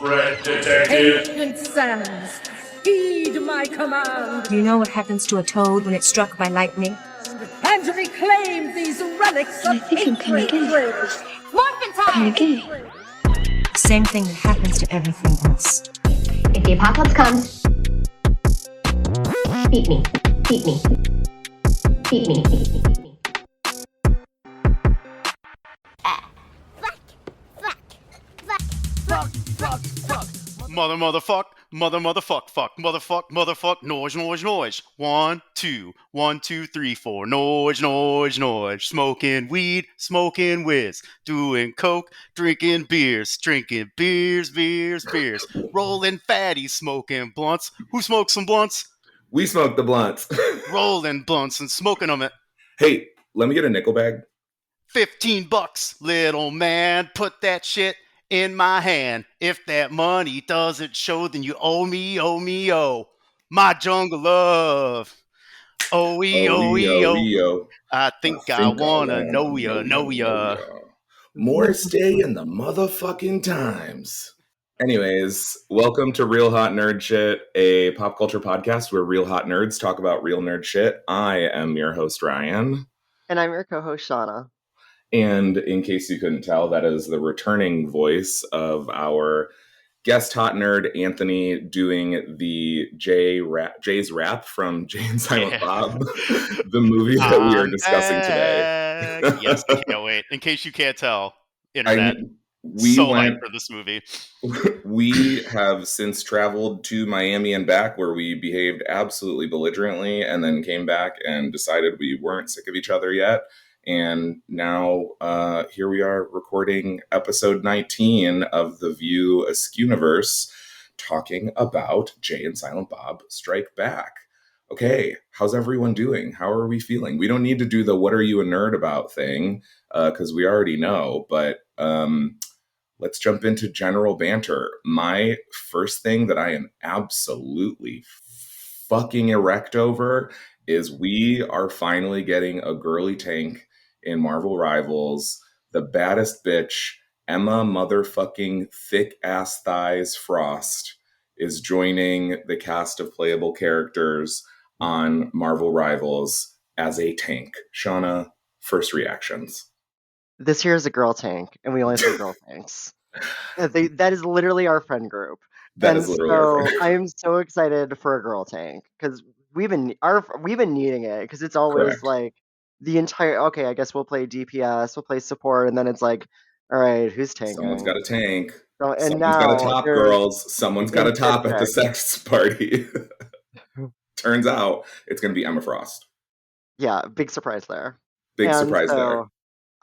Red Detective. Ancient sands, heed my command. You know what happens to a toad when it's struck by lightning? And reclaim these relics of ancient bridge. Morphin' time! The same thing that happens to everything else. If the apocalypse comes, beat me. Beat me. Beat me. Beat me. Motherfuck, noise. 1, 2, 1, 2, 3, 4. Noise. Smoking weed, smoking whiz. Doing coke, drinking beers. Rolling fatties, smoking blunts. Who smokes some blunts? We smoke the blunts. Rolling blunts and smoking them at Hey, let me get a nickel bag. $15, little man. Put that shit in my hand. If that money doesn't show, then you owe me. My jungle love. Oh. I think I wanna know ya. More stay in the motherfucking times. Anyways, welcome to Real Hot Nerd Shit, a pop culture podcast where real hot nerds talk about real nerd shit. I am your host, Ryan. And I'm your co-host, Shauna. And in case you couldn't tell, that is the returning voice of our guest hot nerd, Anthony, doing the Jay's rap from Jay and Silent Bob, the movie that we are discussing today. Yes, I can't wait. In case you can't tell, internet, we hyped for this movie. We have since traveled to Miami and back, where we behaved absolutely belligerently and then came back and decided we weren't sick of each other yet. And now here we are recording episode 19 of the View Askewniverse, talking about Jay and Silent Bob Strike Back. Okay, how's everyone doing? How are we feeling? We don't need to do the what are you a nerd about thing, because we already know, but let's jump into general banter. My first thing that I am absolutely fucking erect over is we are finally getting a girly tank in Marvel Rivals. The baddest bitch, Emma motherfucking thick ass thighs Frost, is joining the cast of playable characters on Marvel Rivals as a tank. Shauna, first reactions. This here is a girl tank, and we only say girl tanks. That is literally our friend group. That is literally our friend group. I am so excited for a girl tank because we've been needing it, because it's always Correct. like the entire, okay, I guess we'll play DPS, we'll play support, and then it's like, all right, who's tanking? Someone's got a tank. So, and Someone's now got a top, girls. Someone's got a top at the sex party. Turns out it's going to be Emma Frost. Yeah, big surprise there. Big surprise there.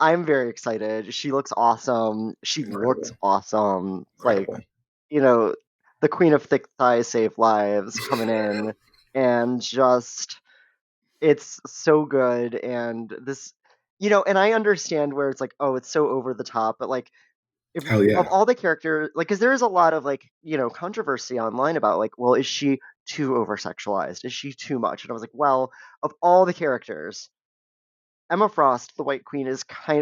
I'm very excited. She looks awesome. She looks awesome. Incredible. Like, you know, the queen of thick thighs save lives coming in, and just, it's so good. And this, and I understand where it's like, oh, it's so over the top, but like, Hell yeah. of all the characters, like, because there is a lot of like, controversy online about like, well, is she too over-sexualized? Is she too much? And I was like, well, of all the characters, Emma Frost, the White Queen,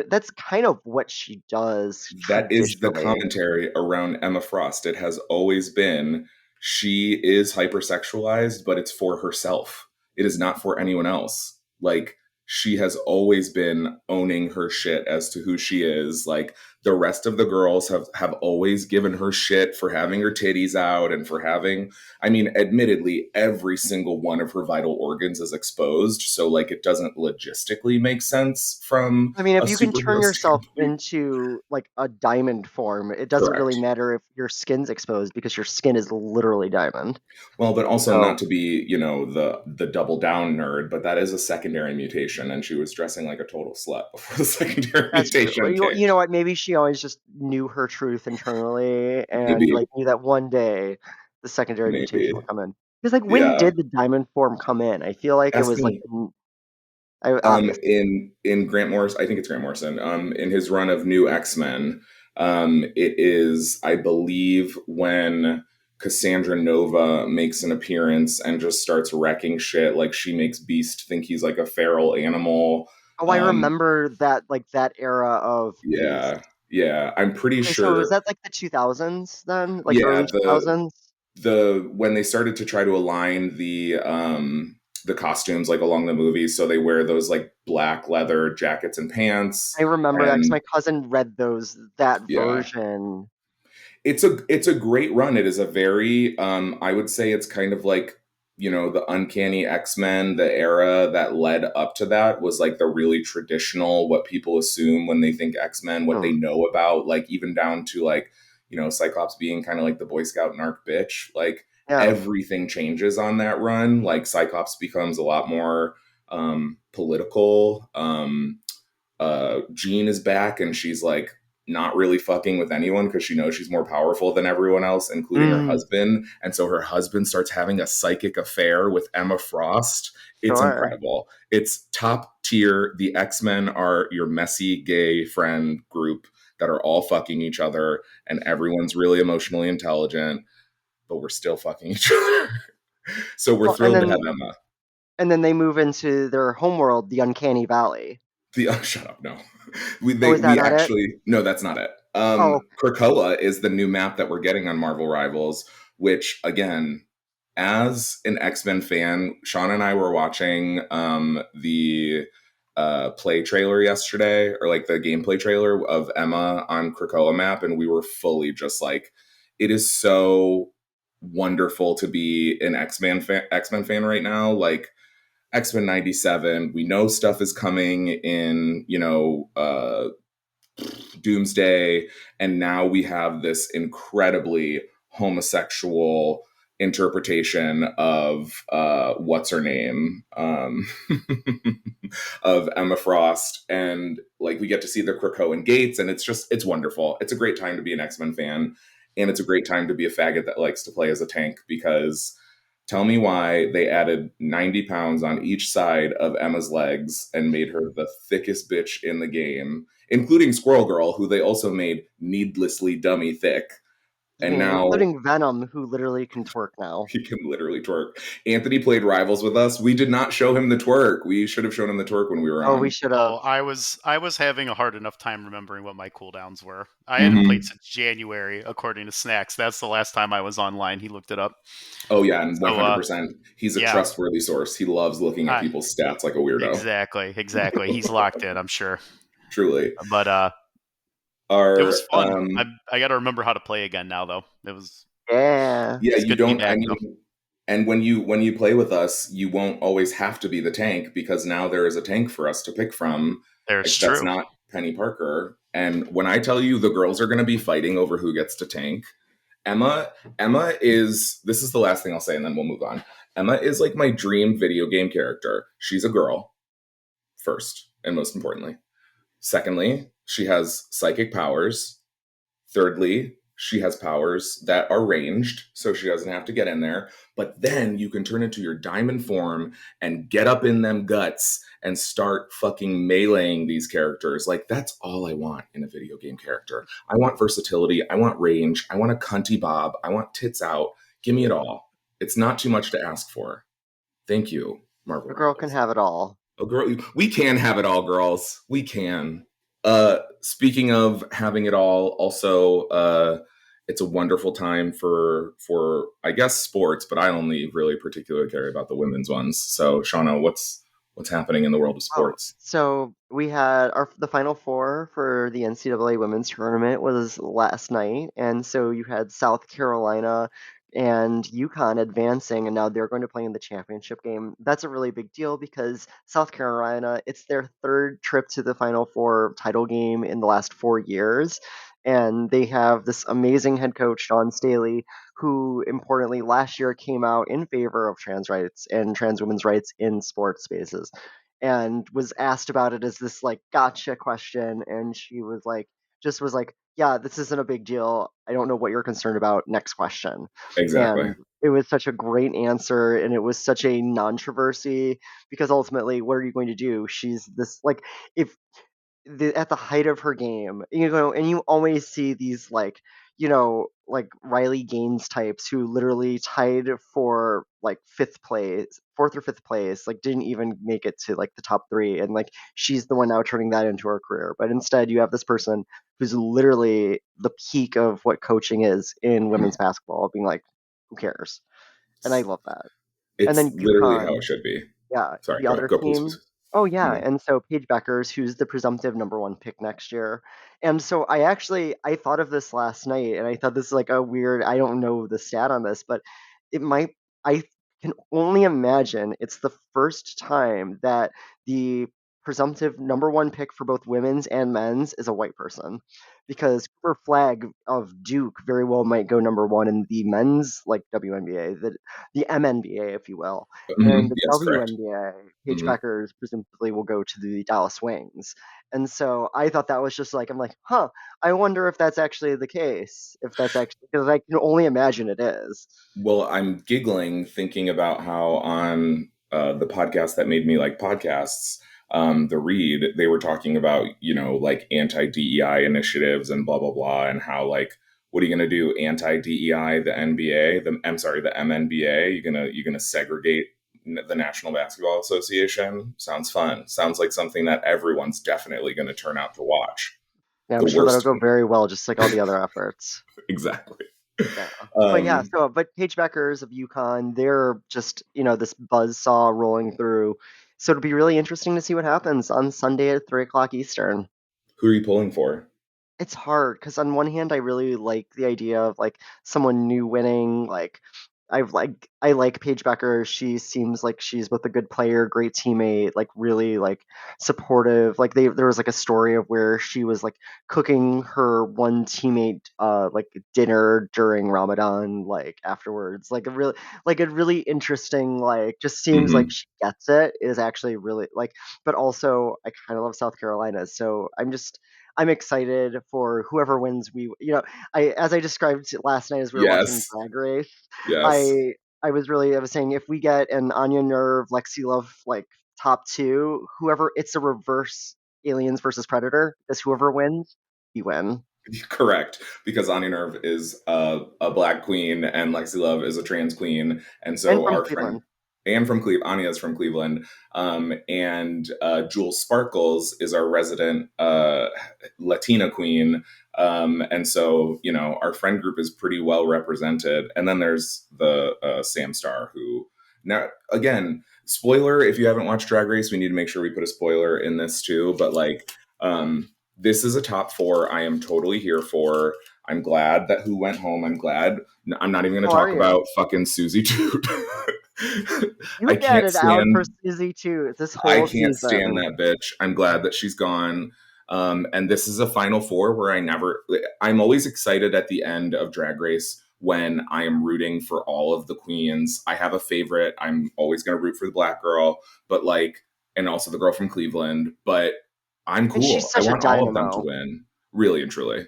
that's kind of what she does. That is the commentary around Emma Frost. It has always been, she is hypersexualized, but it's for herself. It is not for anyone else. Like, she has always been owning her shit as to who she is. Like, the rest of the girls have always given her shit for having her titties out and for having, admittedly, every single one of her vital organs is exposed. So, like, it doesn't logistically make sense from if you can turn yourself into, like, a diamond form, it doesn't really matter if your skin's exposed, because your skin is literally diamond. Well, but also not to be, the double down nerd, but that is a secondary mutation, and she was dressing like a total slut before the secondary mutation. You know what? Maybe she always just knew her truth internally, and knew that one day the secondary mutation will come in. Because like, when did the diamond form come in? I feel like it was like in Grant Morrison. I think it's Grant Morrison. In his run of New X-Men, it is, I believe, when Cassandra Nova makes an appearance and just starts wrecking shit. Like, she makes Beast think he's like a feral animal. Oh, I remember that, like, that era of yeah. Beast. Yeah, I'm pretty Okay, so is sure. that like the 2000s then? Like Yeah, early 2000s? the when they started to try to align the costumes like along the movie, so they wear those like black leather jackets and pants, I remember that because and my cousin read that yeah, version. it's a great run. It is a very I would say it's kind of like, the uncanny X-Men. The era that led up to that was like the really traditional, what people assume when they think X-Men, what they Hmm. know about, like even down to like, Cyclops being kind of like the Boy Scout narc bitch. Like Yeah, everything changes on that run. Like Cyclops becomes a lot more political. Jean is back, and she's like not really fucking with anyone because she knows she's more powerful than everyone else, including her mm, husband. And so her husband starts having a psychic affair with Emma Frost. It's sure. incredible. It's top tier. The X-Men are your messy gay friend group that are all fucking each other, and everyone's really emotionally intelligent, but we're still fucking each other. So we're Well, and thrilled to have then Emma. they move into their homeworld, the Uncanny Valley. Shut up, no. Oh, is that We not it? actually, no, that's not it. Oh, Krakoa is the new map that we're getting on Marvel Rivals, which again, as an X-Men fan, Sean and I were watching the play trailer yesterday, or like the gameplay trailer of Emma on Krakoa map, and we were fully just like, it is so wonderful to be an X-Men fan right now. Like X-Men 97, we know stuff is coming in, Doomsday, and now we have this incredibly homosexual interpretation of what's her name, of Emma Frost, and like we get to see the Krakoan gates, and it's wonderful. It's a great time to be an X-Men fan, and it's a great time to be a faggot that likes to play as a tank, because tell me why they added 90 pounds on each side of Emma's legs and made her the thickest bitch in the game, including Squirrel Girl, who they also made needlessly dummy thick. And yeah, now including Venom, who literally can twerk now. he can literally twerk. Anthony played Rivals with us. We did not show him the twerk. We should have shown him the twerk when we were Oh, we on. should have. Oh, I was having a hard enough time remembering what my cooldowns were. I hadn't played Hmm. since January, according to Snacks. That's the last time I was online. He looked it up. Oh, yeah, and So, 100%. He's a yeah, trustworthy source. He loves looking at I people's stats like a weirdo. exactly. He's locked in, I'm sure. Truly. But it was Our fun. I got to remember how to play again now, though. Yeah. Yeah, It's you good to be don't. I back, though. mean, and when you play with us, you won't always have to be the tank, because now there is a tank for us to pick from. There's Like, that's true. not Penny Parker. And when I tell you the girls are going to be fighting over who gets to tank, Emma Emma is, this is the last thing I'll say, and then we'll move on. Emma is like my dream video game character. She's a girl, first and most importantly. Secondly, she has psychic powers. Thirdly, she has powers that are ranged, so she doesn't have to get in there. But then you can turn into your diamond form and get up in them guts and start fucking meleeing these characters. Like, that's all I want in a video game character. I want versatility. I want range. I want a cunty bob. I want tits out. Give me it all. It's not too much to ask for. Thank you, Marvel A girl can Rivals. have it all. Oh, girl, we can have it all, girls. We can. Speaking of having it all, also, it's a wonderful time for I guess sports, but I only really particularly care about the women's ones. So, Shauna, what's happening in the world of Oh, sports? so we had the final four for the NCAA women's tournament was last night, and so you had South Carolina and UConn advancing, and now they're going to play in the championship game. That's a really big deal because South Carolina, it's their third trip to the Final Four title game in the last 4 years, and they have this amazing head coach, Dawn Staley, who importantly last year came out in favor of trans rights and trans women's rights in sports spaces, and was asked about it as this like gotcha question, and she was like, just was like, yeah, this isn't a big deal, I don't know what you're concerned about, next question. Exactly. And it was such a great answer, and it was such a non-controversy, because ultimately what are you going to do? She's this like, if at the height of her game, and you always see these like, like Riley Gaines types who literally tied for like fourth or fifth place, like didn't even make it to like the top 3, and like she's the one now turning that into her career. But instead, you have this person who's literally the peak of what coaching is in women's basketball, being like, who cares? And I love that. And It's then literally how UConn, it should be. yeah, Sorry, the other go, please, team. please. Oh yeah, Mhm. and so Paige Beckers, who's the presumptive number 1 pick next year. And so I thought of this last night, and I thought this is like a weird. I don't know the stat on this, but it might. I can only imagine it's the first time that the presumptive number 1 pick for both women's and men's is a white person, because Cooper Flag of Duke very well might go number 1 in the men's like WNBA, the MNBA, if you will. And the Yes, correct. WNBA, Paige Mhm. Beckers presumably will go to the Dallas Wings. And so I thought that was just like, I'm like, huh, I wonder if that's actually the case. If that's actually, because I can only imagine it is. Well, I'm giggling thinking about how on the podcast that made me like podcasts, the Read, they were talking about, like anti DEI initiatives and blah, blah, blah, and how, like, what are you going to do? Anti DEI, the NBA, I'm sorry, the MNBA? You're gonna segregate the National Basketball Association? Sounds fun. Sounds like something that everyone's definitely going to turn out to watch. Yeah, I'm The sure that'll worst. go very well, just like all the other efforts. Exactly. Yeah. But yeah, Um, but Paige Beckers of UConn, they're just, this buzzsaw rolling through. So it'll be really interesting to see what happens on Sunday at 3 o'clock Eastern. who are you pulling for? It's hard because on one hand, I really like the idea of like someone new winning. Like I like Paige Becker. She seems like she's both a good player, great teammate, like really like supportive. Like there was like a story of where she was like cooking her one teammate like dinner during Ramadan, like afterwards. Like a really interesting, like just seems like Hmm. she gets it, is actually really like, but also I kind of love South Carolina. So I'm excited for whoever wins. As I described last night as we were watching Yes. Drag Race, Yes. I was saying if we get an Anya Nerve, Lexi Love like top 2, whoever, it's a reverse Aliens versus Predator. Because whoever wins, we win. Correct. Because Ani Nerve is a black queen and Lexi Love is a trans queen. And And so from our friend, Cleveland. and from Cleveland, Anya is from Cleveland. And Jewel Sparkles is our resident Latina queen. And so, our friend group is pretty well represented. And then there's the Sam Star, who, now, again, spoiler, if you haven't watched Drag Race, we need to make sure we put a spoiler in this too. But like, this is a top 4 I am totally here for. I'm glad that who went home. I'm glad. I'm not even going to How are talk you? about fucking Susie Toot. You I can't batted out for stand. Susie too this I whole can't stand season. that bitch. I'm glad that she's gone. And this is a Final Four where I'm always excited at the end of Drag Race when I am rooting for all of the queens. I have a favorite. I'm always going to root for the black girl, but like, and also the girl from Cleveland, but I'm And she's cool. I such a want all of them to dynamo. win. Really and truly.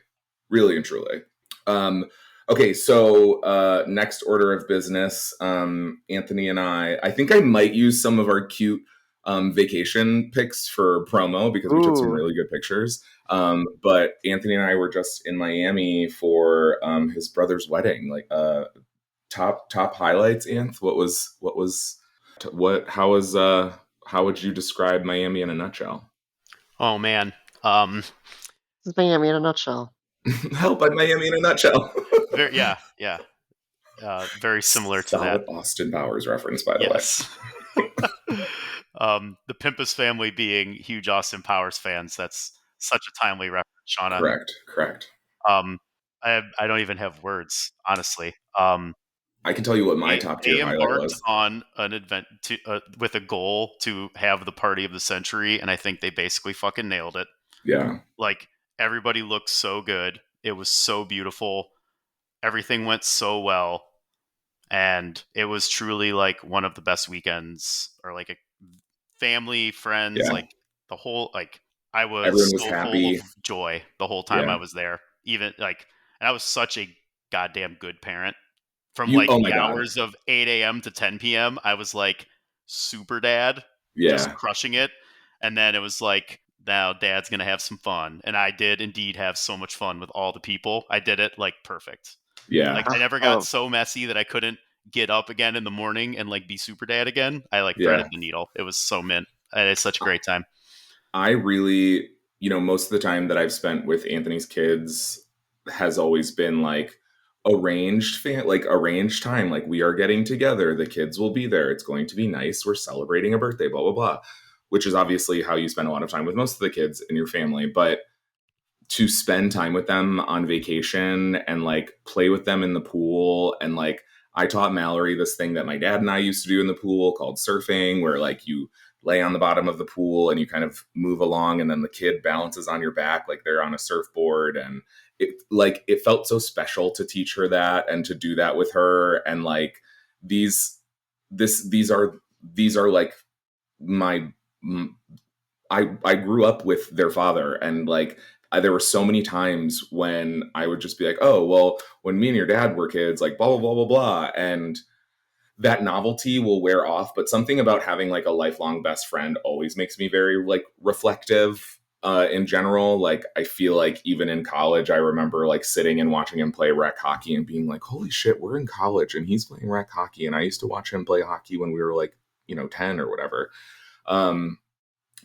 Really and truly. Um, okay, so next order of business, Anthony and I think I might use some of our cute vacation pics for promo because we took some Ooh. really good pictures. But Anthony and I were just in Miami for his brother's wedding. Like top highlights, Anth. How would you describe Miami in a nutshell? Oh man. This is Miami in a nutshell. Help, I'm Miami in a nutshell. Very, yeah, yeah. Very similar to that. Solid Austin Powers reference, by the way. Yes. The Pimpus family being huge Austin Powers fans. That's such a timely reference, Shauna. Correct. Um, I don't even have words, honestly. I can tell you what my top They tier highlight embarked was. on an event with a goal to have the party of the century, and I think they basically fucking nailed it. Yeah. Like, everybody looked so good. It was so beautiful. Everything went so well. And it was truly like one of the best weekends, or like a family, friends, Yeah. like the whole, like I was Everyone was so full of happy. joy the whole time I Yeah. was there. Even like, and I was such a goddamn good parent. From You, like oh my the God. hours of 8 a.m. to 10 p.m., I was like super dad, just Yeah. crushing it. And then it was like now dad's going to have some fun. And I did indeed have so much fun with all the people. I did it like perfect. Yeah. Like I never got Oh, so messy that I couldn't get up again in the morning and like be super dad again. I like threaded Yeah. the needle. It was so mint. It's such a great time. I really, most of the time that I've spent with Anthony's kids has always been like arranged time. Like we are getting together, the kids will be there. It's going to be nice. We're celebrating a birthday, blah, blah, blah, which is obviously how you spend a lot of time with most of the kids in your family. But to spend time with them on vacation and like play with them in the pool and like I taught Mallory this thing that my dad and I used to do in the pool called surfing, where like you lay on the bottom of the pool and you kind of move along and then the kid balances on your back like they're on a surfboard. And it felt so special to teach her that and to do that with her. And like these these are like my I grew up with their father, and like there were so many times when I would just be like, oh, well, when me and your dad were kids, like blah, blah, blah, blah, blah. And that novelty will wear off. But something about having like a lifelong best friend always makes me very like reflective in general. Like I feel like even in college, I remember like sitting and watching him play rec hockey and being like, holy shit, we're in college and he's playing rec hockey. And I used to watch him play hockey when we were like, 10 or whatever.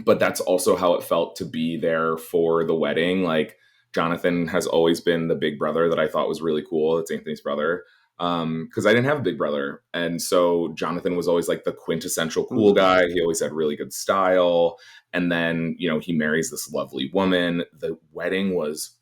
But that's also how it felt to be there for the wedding. Like Jonathan has always been the big brother that I thought was really cool. It's Anthony's brother. Because I didn't have a big brother. And so Jonathan was always like the quintessential cool guy. He always had really good style. And then, he marries this lovely woman. The wedding was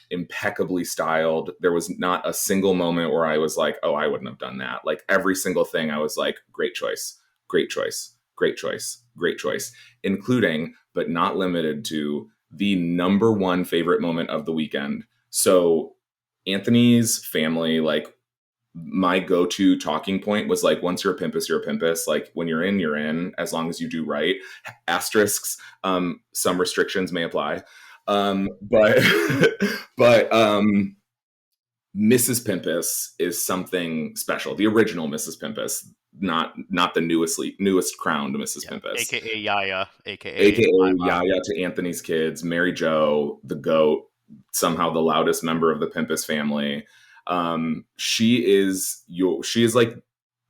impeccably styled. There was not a single moment where I was like, oh, I wouldn't have done that. Like every single thing I was like, great choice, great choice, great choice, great choice, including, but not limited to, the number one favorite moment of the weekend. So Anthony's family, like my go-to talking point was like, once you're a pimpus, you're a pimpus. Like when you're in, as long as you do right. Asterisks, some restrictions may apply. But but Mrs. Pimpus is something special. The original Mrs. Pimpus, not the newest crowned Mrs. Pimpus, AKA Yaya, AKA my mom. Yaya to Anthony's kids, Mary Jo, the goat, somehow the loudest member of the Pimpus family. She is like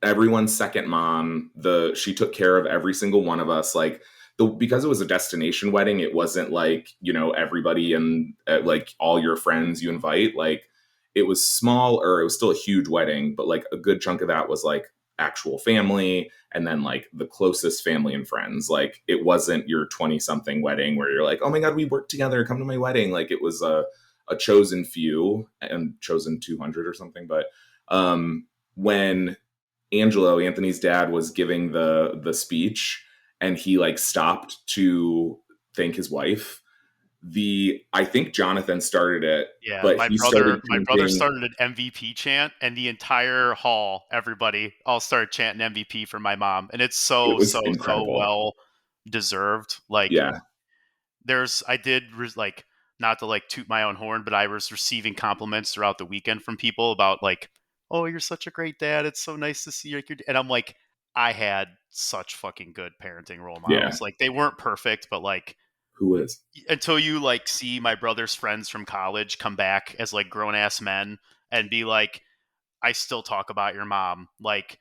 everyone's second mom. She took care of every single one of us. Like because it was a destination wedding, it wasn't like, everybody and like all your friends you invite. Like it was small, or it was still a huge wedding, but like a good chunk of that was like actual family, and then like the closest family and friends. Like it wasn't your 20 something wedding where you're like, oh my God, we worked together, come to my wedding. Like it was a chosen few and chosen 200 or something. But when Anthony's dad, was giving the speech and he like stopped to thank his wife, I think Jonathan started it. Yeah, but my brother started an MVP chant, and the entire hall, everybody, all started chanting MVP for my mom, and it's It was so incredible. well deserved. Like, Yeah. like, not to like toot my own horn, but I was receiving compliments throughout the weekend from people about like, oh, you're such a great dad. It's so nice to see you. And I'm like, I had such fucking good parenting role models. Yeah. Like they weren't perfect, but like Who is? until you like see my brother's friends from college come back as like grown ass men and be like, I still talk about your mom. Like,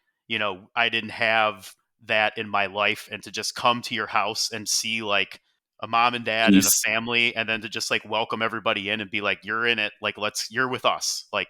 I didn't have that in my life. And to just come to your house and see like a mom and dad and a family, and then to just like welcome everybody in and be like, you're in it. Like, you're with us. Like,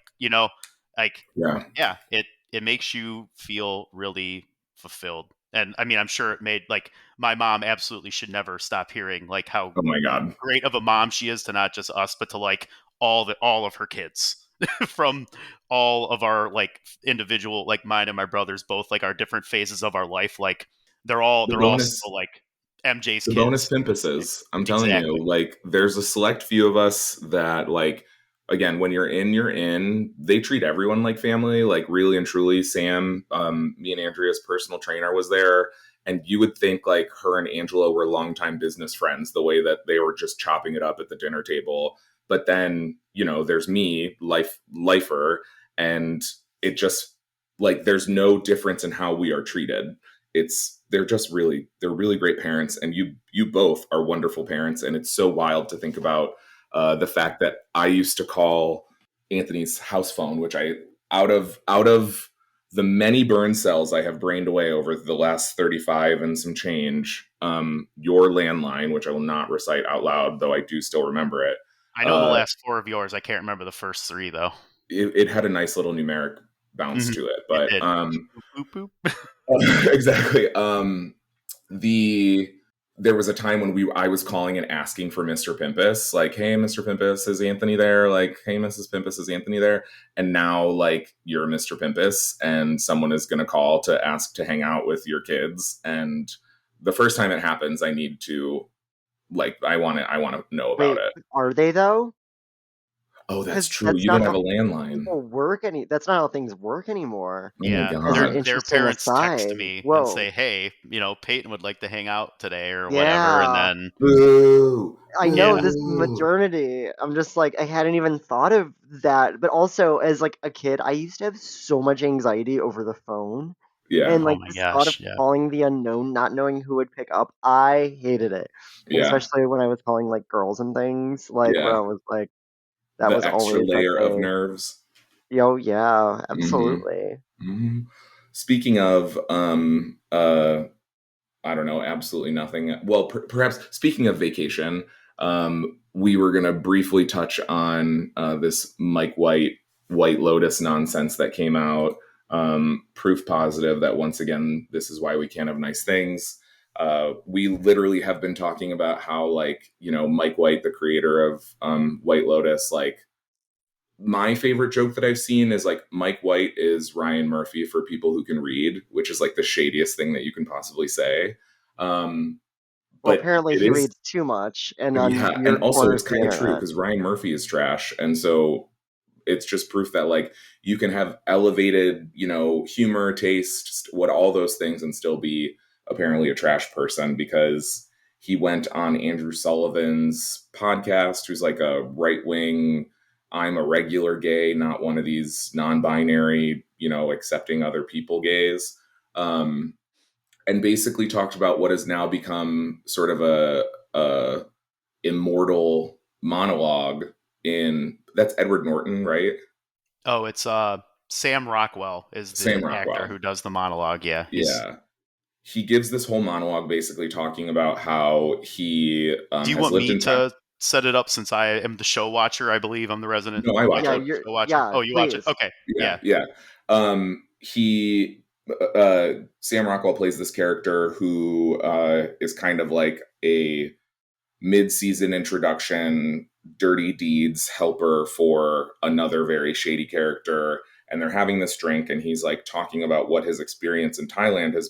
like, yeah, it makes you feel really fulfilled. And I mean, I'm sure it made like my mom absolutely should never stop hearing like how Oh my God. great of a mom she is to not just us, but to like all of her kids from all of our like individual, like mine and my brothers, both like our different phases of our life. Like they're all still like MJ's The kids. bonus pimpuses. I'm telling Exactly. you, like there's a select few of us that like, again, when you're in, you're in. They treat everyone like family, like really and truly. Sam, me and Andrea's personal trainer, was there. And you would think like her and Angela were longtime business friends, the way that they were just chopping it up at the dinner table. But then, there's me, lifer, and it just like there's no difference in how we are treated. they're just they're really great parents, and you both are wonderful parents, and it's so wild to think about the fact that I used to call Anthony's house phone, which I out of the many burn cells I have brained away over the last 35 and some change, your landline, which I will not recite out loud, though I do still remember it. I know the last 4 of yours. I can't remember the first 3 though. It had a nice little numeric bounce to it, but It did. Boop, boop. exactly. There was a time when I was calling and asking for Mr. Pimpus, like, hey, Mr. Pimpus, is Anthony there? Like, hey, Mrs. Pimpus, is Anthony there? And now, like, you're Mr. Pimpus, and someone is going to call to ask to hang out with your kids. And the first time it happens, I need to, like, I want to know about it. Are they though? Oh, that's 'Cause true. that's You not don't have a how landline. people work that's not how things work anymore. Oh my Yeah, God. their Interesting parents text aside. me Whoa. and say, "Hey, Peyton would like to hang out today or whatever," Yeah. and then Boo. I know Yeah. this Boo. modernity. I'm just like, I hadn't even thought of that. But also, as like a kid, I used to have so much anxiety over the phone. Yeah. And oh like my the thought of gosh, yeah. calling the unknown, not knowing who would pick up, I hated it. Like, Yeah. especially when I was calling like girls and things, like where Yeah. I was like, that The was extra always like layer of nerves. yo, yeah, Mhm. absolutely. Mhm. Speaking of, I don't know, absolutely nothing. Well, perhaps speaking of vacation, we were going to briefly touch on this Mike White Lotus nonsense that came out. Proof positive that once again, this is why we can't have nice things. We literally have been talking about how, like, Mike White, the creator of White Lotus, like, my favorite joke that I've seen is like Mike White is Ryan Murphy for people who can read, which is like the shadiest thing that you can possibly say. Um, Well, but apparently it he is, reads too much and on yeah, and weird also corners it's of the kind of true internet. because Ryan Murphy is trash, and so it's just proof that, like, you can have elevated, humor, taste, what all those things, and still be apparently a trash person because he went on Andrew Sullivan's podcast, who's like a right wing, I'm a regular gay, not one of these non-binary, accepting other people gays. Um, and basically talked about what has now become sort of a immortal monologue in that's Edward Norton, right? Oh, it's Sam Rockwell is Sam the actor Rockwell. who does the monologue. Yeah, Yeah. He gives this whole monologue basically talking about how he Do you has want lived me in town. to set it up since I am the show watcher? I believe I'm the resident No, I watch White Yeah, it. Lotus show watcher. Oh, you watch it? please. Okay, Yeah, yeah. yeah. He Sam Rockwell plays this character who is kind of like a mid-season introduction dirty deeds helper for another very shady character, and they're having this drink and he's like talking about what his experience in Thailand has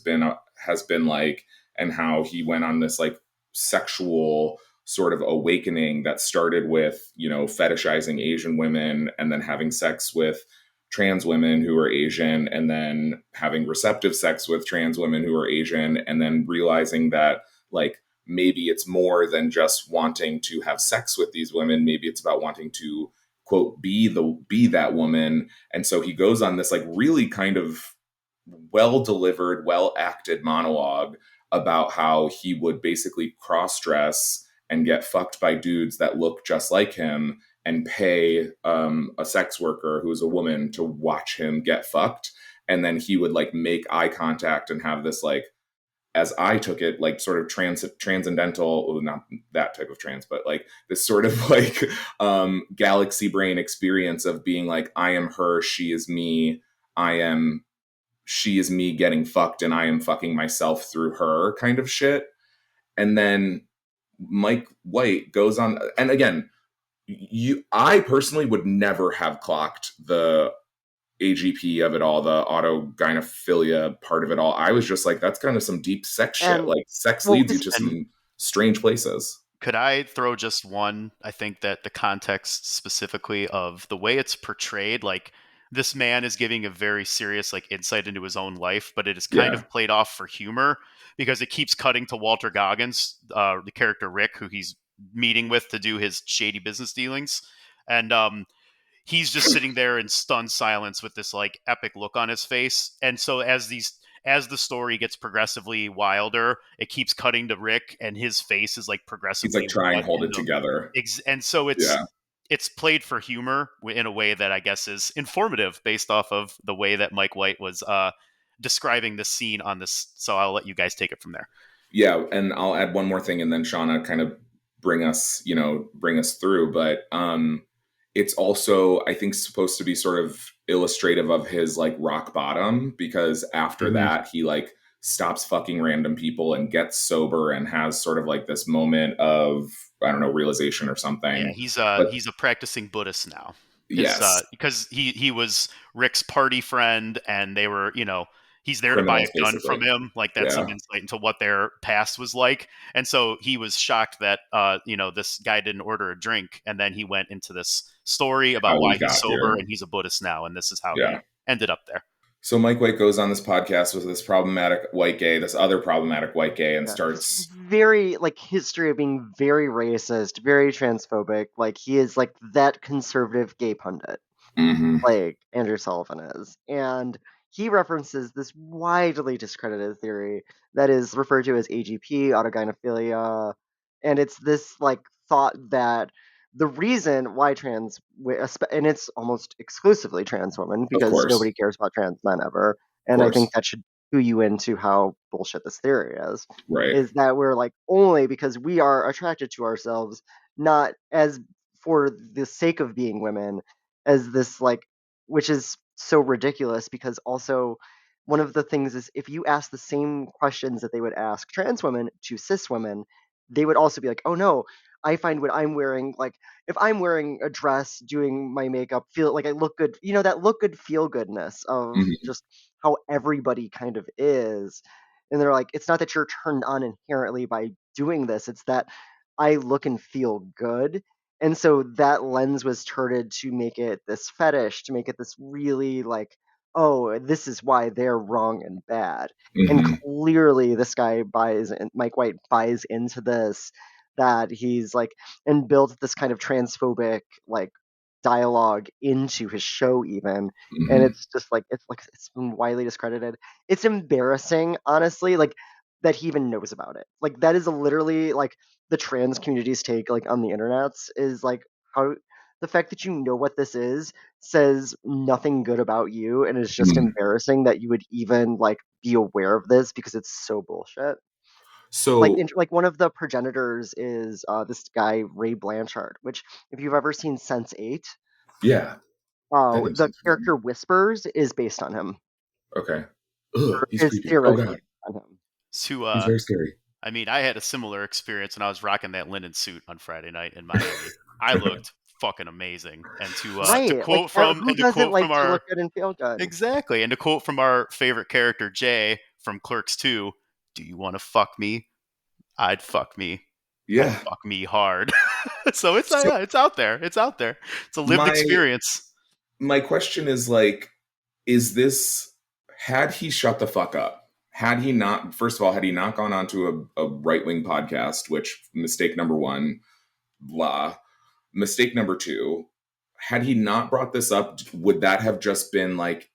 been like, and how he went on this like sexual sort of awakening that started with fetishizing Asian women and then having sex with trans women who are Asian, and then having receptive sex with trans women who are Asian, and then realizing that, like, maybe it's more than just wanting to have sex with these women. Maybe it's about wanting to, quote, be that woman. And so he goes on this like really kind of well delivered, well acted monologue about how he would basically cross dress and get fucked by dudes that look just like him, and pay a sex worker who's a woman to watch him get fucked. And then he would like make eye contact and have this, like, as I took it, like sort of transcendental, well, not that type of trans, but like this sort of like galaxy brain experience of being like, I am her, she is me, she is me getting fucked, and I am fucking myself through her kind of shit. And then Mike White goes on, and again, I personally would never have clocked the AGP of it all, the autogynephilia part of it all. I was just like, that's kind of some deep sex shit. And Like, sex well, leads you 'cause to some strange places. Could I throw just one? I think that the context specifically of the way it's portrayed, like this man is giving a very serious like insight into his own life, but it is kind Yeah. of played off for humor because it keeps cutting to Walter Goggins, the character Rick, who he's meeting with to do his shady business dealings, and he's just sitting there in stunned silence with this like epic look on his face. And so as these as the story gets progressively wilder, it keeps cutting to Rick, and his face is like He's progressively like trying to wet hold in it the together. and so Yeah. it's played for humor in a way that I guess is informative based off of the way that Mike White was describing the scene on this. So I'll let you guys take it from there. Yeah, and I'll add one more thing, and then Shauna kind of bring us through. But it's also, I think, supposed to be sort of illustrative of his like rock bottom, because after that he like stops fucking random people and gets sober and has sort of like this moment of, I don't know, realization or Yeah, something. he's But a practicing Buddhist now. His yes, because he was Rick's party friend, and they were he's there to buy criminals a gun from basically. him. Like that's some Yeah, insight into what their past was like, and so he was shocked that this guy didn't order a drink, and then he went into this story about how why we he's got sober here. and he's a Buddhist now, and this is how Yeah. he ended up there. So Mike White goes on this podcast with this problematic white gay, this other problematic white gay, and Yeah, it's starts. very like history of being very racist, very transphobic. Like he is like that conservative gay pundit, Mhm. like Andrew Sullivan is. And he references this widely discredited theory that is referred to as AGP, autogynephilia. And it's this like thought that the reason why and it's almost exclusively trans women Of because course. nobody cares about trans men ever. Of And I think course. that should clue you into how bullshit this theory Right. is that we're like only because we are attracted to ourselves, not as for the sake of being women, as this like which is so ridiculous because also one of the things is if you ask the same questions that they would ask trans women to cis women, they would also be like, oh no, I find what I'm wearing, like if I'm wearing a dress, doing my makeup, feel like I look good, that look good, feel goodness of Mhm. just how everybody kind of is. And they're like, it's not that you're turned on inherently by doing this, it's that I look and feel good. And so that lens was turted to make it this fetish, to make it this really like, oh, this is why they're wrong and bad. And Mhm. clearly, this guy Mike White buys into this, that he's like, and built this kind of transphobic like dialogue into his show, even. And Mhm. it's been widely discredited. It's embarrassing, honestly, like that he even knows about it. Like, that is literally like the trans community's take like on the internets is like how the fact that you know what this is says nothing good about you, and it's just Mhm. embarrassing that you would even like be aware of this because it's so bullshit. So Like one of the progenitors is this guy Ray Blanchard, which if you've ever seen Sense8, yeah, that name the sounds familiar. character Whispers is based on him, Okay. Ugh, or he's is creepy. Oh theoretically god, based on him. To he's very scary. I mean, I had a similar experience when I was rocking that linen suit on Friday night in Miami. I looked fucking amazing, and Right, like who to doesn't quote like from to our look good and feel good? exactly, and to quote from our favorite character Jay from Clerks 2, "Do you want to fuck me? I'd fuck me. I'd Yeah. fuck me hard." So So yeah, it's out there. It's out there. It's a lived my experience. my question is like, is this, had he shut the fuck up? Had he not, first of all, had he not gone on to a right wing podcast, which mistake number one, blah. Mistake number two, had he not brought this up, would that have just been like,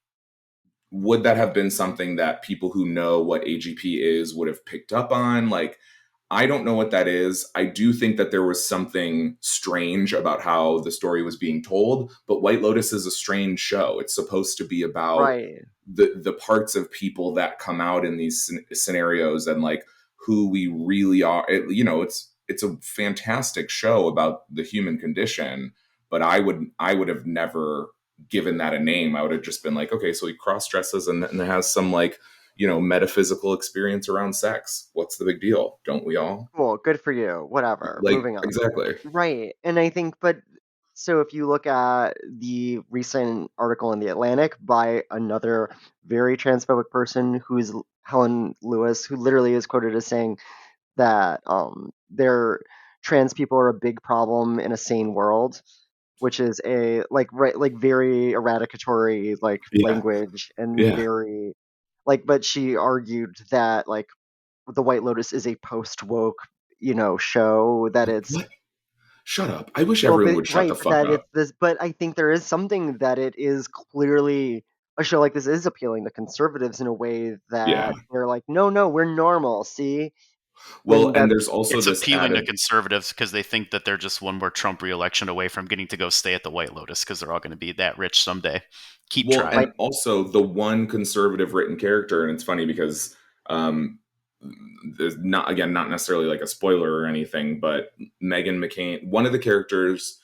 would that have been something that people who know what AGP is would have picked up on? Like, I don't know what that is. I do think that there was something strange about how the story was being told, but White Lotus is a strange show. It's supposed to be about Right. the parts of people that come out in these scenarios and like who we really are. It's a fantastic show about the human condition, but I would have never given that a name. I would have just been like, okay, so he cross dresses and has some like, metaphysical experience around sex. What's the big deal? Don't we all? Cool, good for you. Whatever. Like, Moving on. exactly. Right. And I think, but so if you look at the recent article in The Atlantic by another very transphobic person who's Helen Lewis, who literally is quoted as saying that they're trans people are a big problem in a sane world, which is a like right like very eradicatory like Yeah. language and Yeah. very like, but she argued that like the White Lotus is a post woke, show that it's What? Shut up. I wish well, everyone but would shut right, the but fuck that up. it's this, but I think there is something that it is clearly a show like this is appealing to conservatives in a way that Yeah. they're like, no, we're normal. See, Well, when and that's there's also It's this appealing to added. conservatives because they think that they're just one more Trump re-election away from getting to go stay at the White Lotus because they're all going to be that rich someday. Keep Well, trying. and also the one conservative written character, and it's funny because um, there's not necessarily like a spoiler or anything, but Megan McCain, one of the characters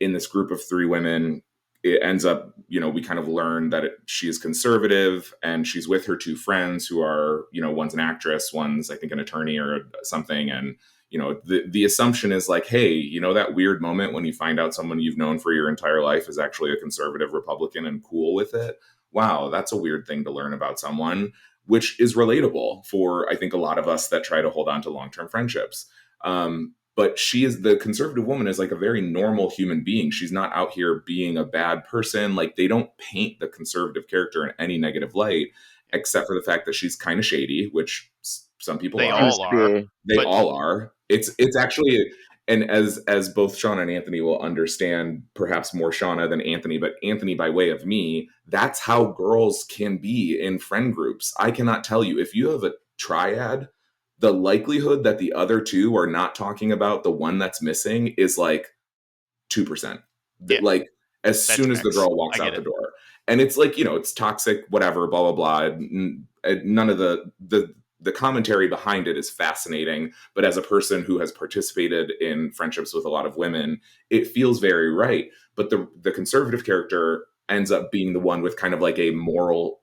in this group of three women, it ends up, we kind of learn that she is conservative, and she's with her two friends who are, one's an actress, one's I think an attorney or something, and the assumption is like, hey, that weird moment when you find out someone you've known for your entire life is actually a conservative Republican and cool with it. Wow, that's a weird thing to learn about someone, which is relatable for I think a lot of us that try to hold on to long-term friendships. But the conservative woman is like a very normal human being. She's not out here being a bad person. Like, they don't paint the conservative character in any negative light, except for the fact that she's kind of shady, which some people They are. seems all to are. be. They But all are. It's actually, and as both Shauna and Anthony will understand, perhaps more Shauna than Anthony, but Anthony by way of me, that's how girls can be in friend groups. I cannot tell you, if you have a triad, the likelihood that the other two are not talking about the one that's missing is like 2%. Yeah. Like, as That soon as the tracks. girl walks I get out the it. door. And it's like, it's toxic, whatever, blah, blah, blah. None of the commentary behind it is fascinating. But as a person who has participated in friendships with a lot of women, it feels very right. But the conservative character ends up being the one with kind of like a moral,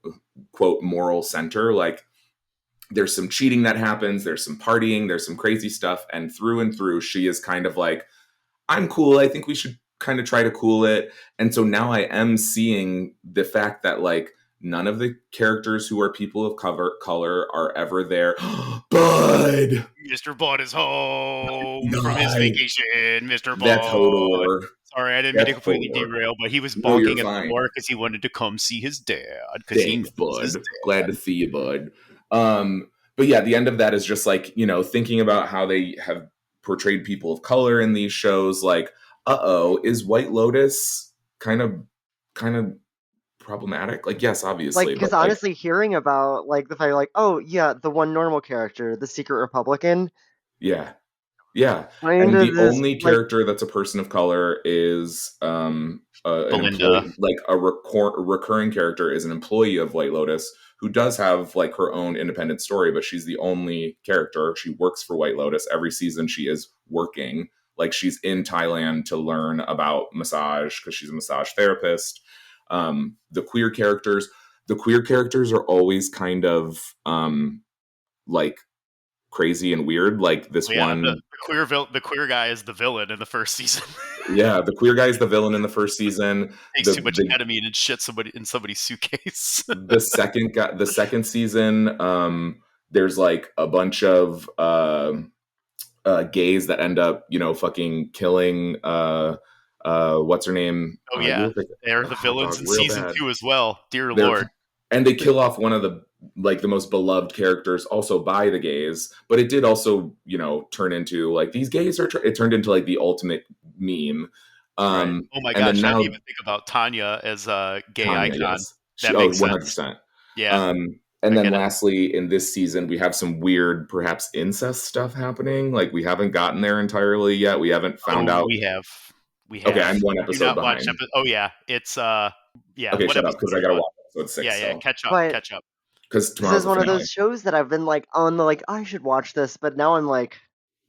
quote, moral center. Like, there's some cheating that happens, there's some partying, there's some crazy stuff. And through, she is kind of like, I'm cool. I think we should kind of try to cool it. And so now I am seeing the fact that like none of the characters who are people of color are ever there. Bud! Mr. Bud is home God. from his vacation. Mr. That's Bud. Hodor. Sorry, I didn't mean to That's completely Hodor. derail, but he was No, you're bonking at the fine. door because he wanted to come see his dad. Because he Thanks, knows his Bud. dad. Glad to see you, Bud. But yeah, the end of that is just like, thinking about how they have portrayed people of color in these shows. Like, is White Lotus kind of problematic? Like, yes, obviously, Like, because but like, honestly, hearing about like the fact, like, oh yeah, the one normal character, the secret Republican, yeah, yeah. kind And of the this only like, character that's a person of color is an Belinda. employee, like a recurring character is an employee of White Lotus who does have like her own independent story, but she's the only character. She works for White Lotus. Every season she is working. Like, she's in Thailand to learn about massage because she's a massage therapist. The queer characters are always kind of like crazy and weird. Like this Yeah, one, the queer guy is the villain in the first season. yeah, the queer guy is the villain in the first season. Takes too much ketamine and shit in somebody's suitcase. The second season, there's like a bunch of gays that end up, fucking killing what's her name? Oh yeah, they're the villains in season 2 as well. Dear Lord. And they kill off one of the most beloved characters also by the gays, but it did also, turn into like these gays it turned into like the ultimate meme. Right. Oh my gosh, I didn't even think about Tanya as a gay icon. Yes. That makes 100%. sense. Yeah. And then lastly, in this season, we have some weird, perhaps incest stuff happening. Like, we haven't gotten there entirely yet. We haven't found out. We have. Okay, I'm one episode behind. Oh yeah, it's yeah. Okay, shut up, because I gotta watch episode 6. Yeah, catch up, but because this is one of those shows that I've been like on the like I should watch this, but now I'm like,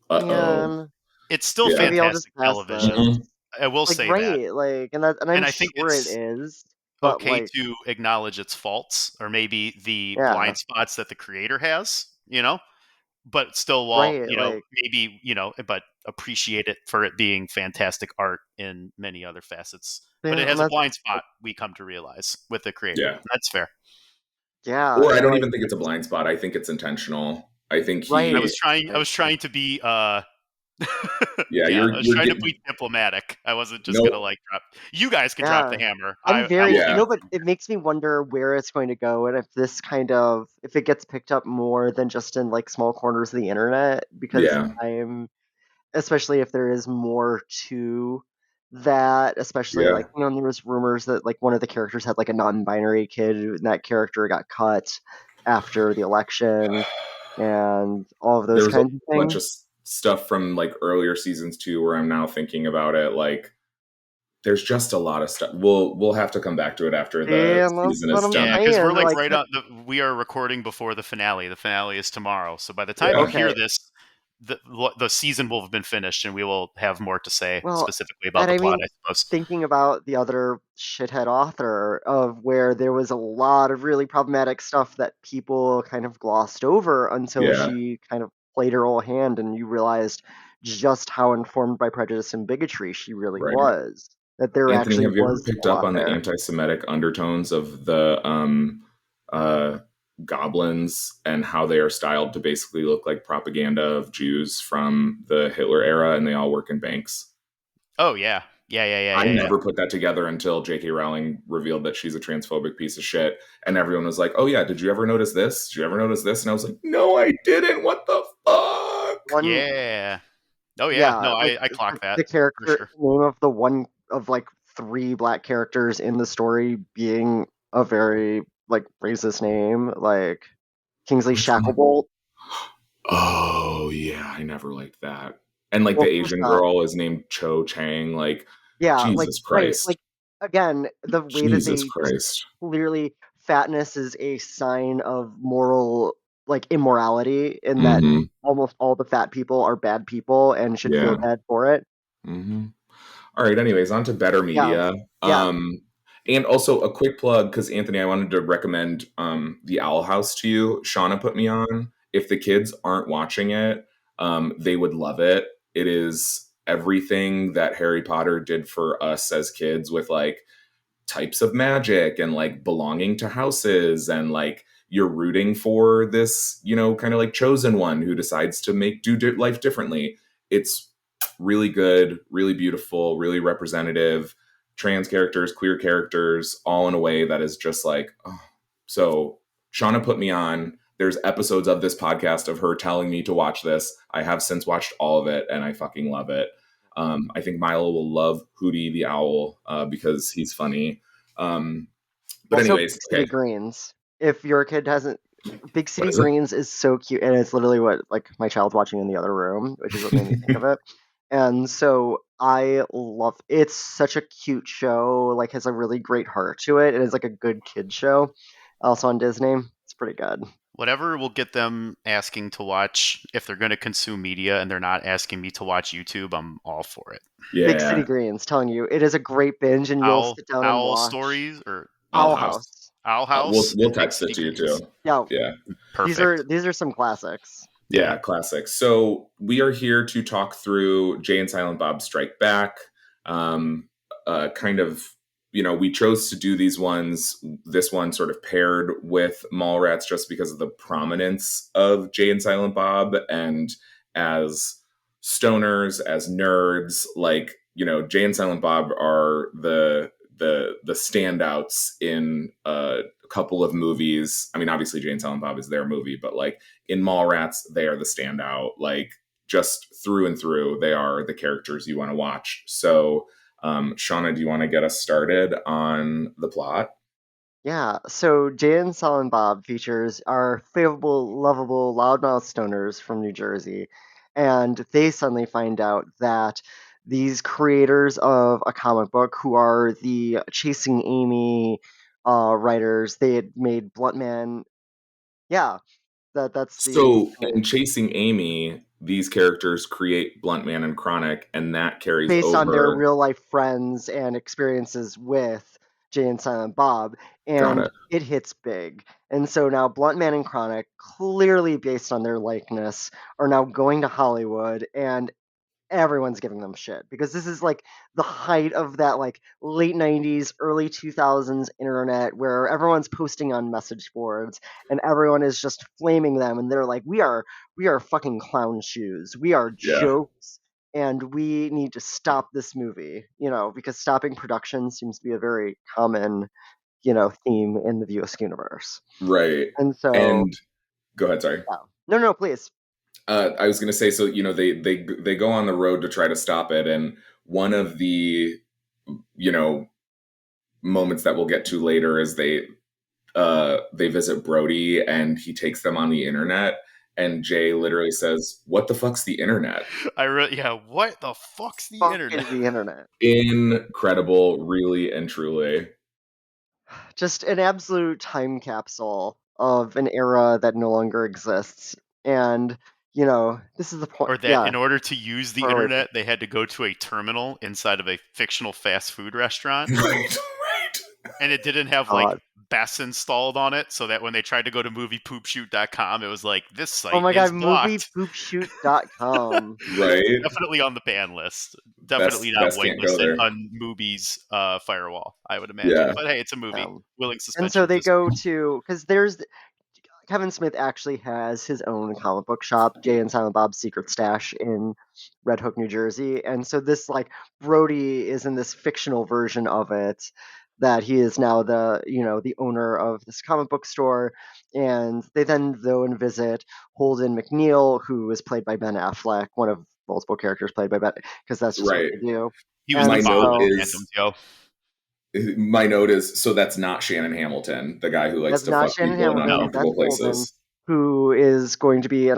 man, it's still fantastic television. Mm-hmm. I will like, say right, that. like, and I'm I think sure it is. But okay like, to acknowledge its faults or maybe the blind spots that the creator has, but still, right, maybe, but appreciate it for it being fantastic art in many other facets. But it has a blind spot, we come to realize, with the creator. Yeah. That's fair. Yeah. Or I don't even think it's a blind spot. I think it's intentional. I think I was trying to be yeah, I was trying to be diplomatic. I wasn't just gonna like drop. You guys can drop the hammer. I'm very, but it makes me wonder where it's going to go, and if this if it gets picked up more than just in like small corners of the internet, because especially if there is more to that, especially Yeah. there was rumors that one of the characters had a non-binary kid, and that character got cut after the election, and all of There those was a kinds of bunch of things. stuff from earlier seasons too, where I'm now thinking about it. There's just a lot of stuff. We'll have to come back to it after the And that's season what is I'm done. Yeah, because we're saying. right on we are recording before the finale. The finale is tomorrow. So by the time you Yeah. hear Okay. this, the season will have been finished and we will have more to say Well, specifically about and the I plot, mean, I suppose. thinking about the other shithead author of where there was a lot of really problematic stuff that people kind of glossed over until Yeah. she kind of played her whole hand and you realized just how informed by prejudice and bigotry she really Right. was. That there Anthony, actually have you ever was picked a up lot on the there. anti-Semitic undertones of the uh, goblins and how they are styled to basically look like propaganda of Jews from the Hitler era, and they all work in banks? Oh yeah. Yeah. I never put that together until J.K. Rowling revealed that she's a transphobic piece of shit, and everyone was like, "Oh yeah, did you ever notice this? Did you ever notice this?" And I was like, "No, I didn't. What the fuck?" One, Yeah. Oh yeah. yeah, No, I clocked that the for character sure. name of the one of three black characters in the story being a very racist name, Kingsley Which one? Shacklebolt. Oh yeah, I never liked that. And the Well, first Asian off, girl is named Cho Chang. yeah, Jesus right, Christ. again, the way that Jesus they just Christ. clearly fatness is a sign of moral immorality, in that Mm-hmm. almost all the fat people are bad people and should feel Yeah. bad for it. Mm-hmm. All right. Anyways, on to better Yeah, media. yeah. And also a quick plug, because Anthony, I wanted to recommend the Owl House to you. Shauna put me on. If the kids aren't watching it, they would love it. It is everything that Harry Potter did for us as kids, with types of magic and belonging to houses, and you're rooting for this, kind of chosen one who decides to do life differently. It's really good, really beautiful, really representative. Trans characters, queer characters, all in a way that is just oh. So Shauna put me on. There's episodes of this podcast of her telling me to watch this. I have since watched all of it, and I fucking love it. I think Milo will love Hootie the Owl because he's funny. But Also, anyways, Big City okay. Greens. If your kid hasn't, Big What City is it? Greens is so cute, and it's literally what my child's watching in the other room, which is what made me think of it. And so I love it's such a cute show, has a really great heart to it, and it's a good kid show. Also on Disney. It's pretty good. Whatever will get them asking to watch, if they're going to consume media and they're not asking me to watch YouTube, I'm all for it. Big City Yeah. Greens, telling you, it is a great binge, and you'll sit down and Owl watch. stories or Owl Owl House. House. Owl We'll House we'll and Big text it City to you Greens. too. Yeah, Yeah. Perfect. these are some classics. Yeah, classic. So we are here to talk through Jay and Silent Bob Strike Back. Kind of, we chose to do these ones, this one sort of paired with Mallrats just because of the prominence of Jay and Silent Bob. And as stoners, as nerds, Jay and Silent Bob are the standouts in a couple of movies. I mean, obviously Jay and Silent Bob is their movie, but in Mallrats, they are the standout. Just through and through, they are the characters you want to watch. So, Shauna, do you want to get us started on the plot? Yeah, so Jay and Silent Bob features our favorable, lovable, loudmouth stoners from New Jersey, and they suddenly find out that these creators of a comic book, who are the Chasing Amy writers, they had made Blunt Man. Yeah, that's the So, in Chasing Amy, these characters create Blunt Man and Chronic, and that carries based on their over. real life friends and experiences with Jay and Silent Bob, Got and it. it hits big. And so now Blunt Man and Chronic, clearly based on their likeness, are now going to Hollywood, and everyone's giving them shit because this is the height of that late 90s early 2000s internet where everyone's posting on message boards and everyone is just flaming them, and they're like, we are fucking clown shoes, we are Yeah. jokes, and we need to stop this movie, because stopping production seems to be a very common theme in the Askewniverse. Right. And so, And go ahead, sorry. yeah. No, please. I was going to say, so they go on the road to try to stop it, and one of the you know, moments that we'll get to later is they visit Brody and he takes them on the internet, and Jay literally says, "What the fuck's the internet?" What the fuck's the Fuck internet? is the internet. Incredible, really and truly. Just an absolute time capsule of an era that no longer exists. And, this is the point. Or that Yeah. in order to use the Or wait. internet, they had to go to a terminal inside of a fictional fast food restaurant, Right. and it didn't have God. Best installed on it, so that when they tried to go to moviepoopshoot.com, it was like, this site Oh my is god, blocked. moviepoopshoot.com. Right. Definitely on the ban list. Definitely not Best can't go whitelisted there. on Mubi's firewall, I would imagine. Yeah. But hey, it's a movie. Willing suspension. And so of they go disbelief. to, because Kevin Smith actually has his own comic book shop, Jay and Silent Bob's Secret Stash in Red Hook, New Jersey. And so this, Brody is in this fictional version of it, that he is now the owner of this comic book store. And they then go and visit Holden McNeil, who is played by Ben Affleck, one of multiple characters played by Ben, because that's just Right. what they do. He was My the note bomb in is- Phantoms, yo. My note is, so that's not Shannon Hamilton, the guy who likes That's to not fuck Shannon people in Hamilton, uncomfortable that's Holden, places. who is going to be in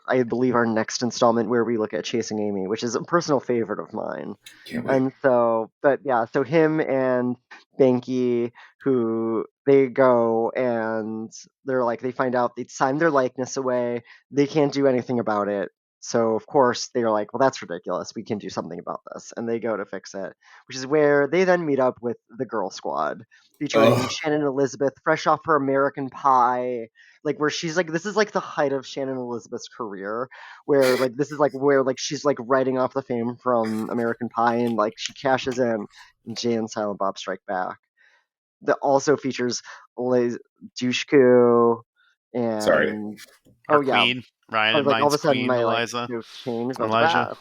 I believe, our next installment where we look at Chasing Amy, which is a personal favorite of mine. Can't wait. And so, but yeah, so him and Banky, who they go and they find out they signed their likeness away. They can't do anything about it. So of course they're like, well, that's ridiculous. We can do something about this. And they go to fix it, which is where they then meet up with the Girl Squad, featuring Ugh. Shannon Elizabeth, fresh off her American Pie, where she's this is the height of Shannon Elizabeth's career, where this is where she's writing off the fame from American Pie, and she cashes in Jay and Silent Bob Strike Back. That also features Dushku and Sorry. Our queen, Ryan and all mine's of a sudden queen, my Eliza. notes changed. Went to Elijah. bad.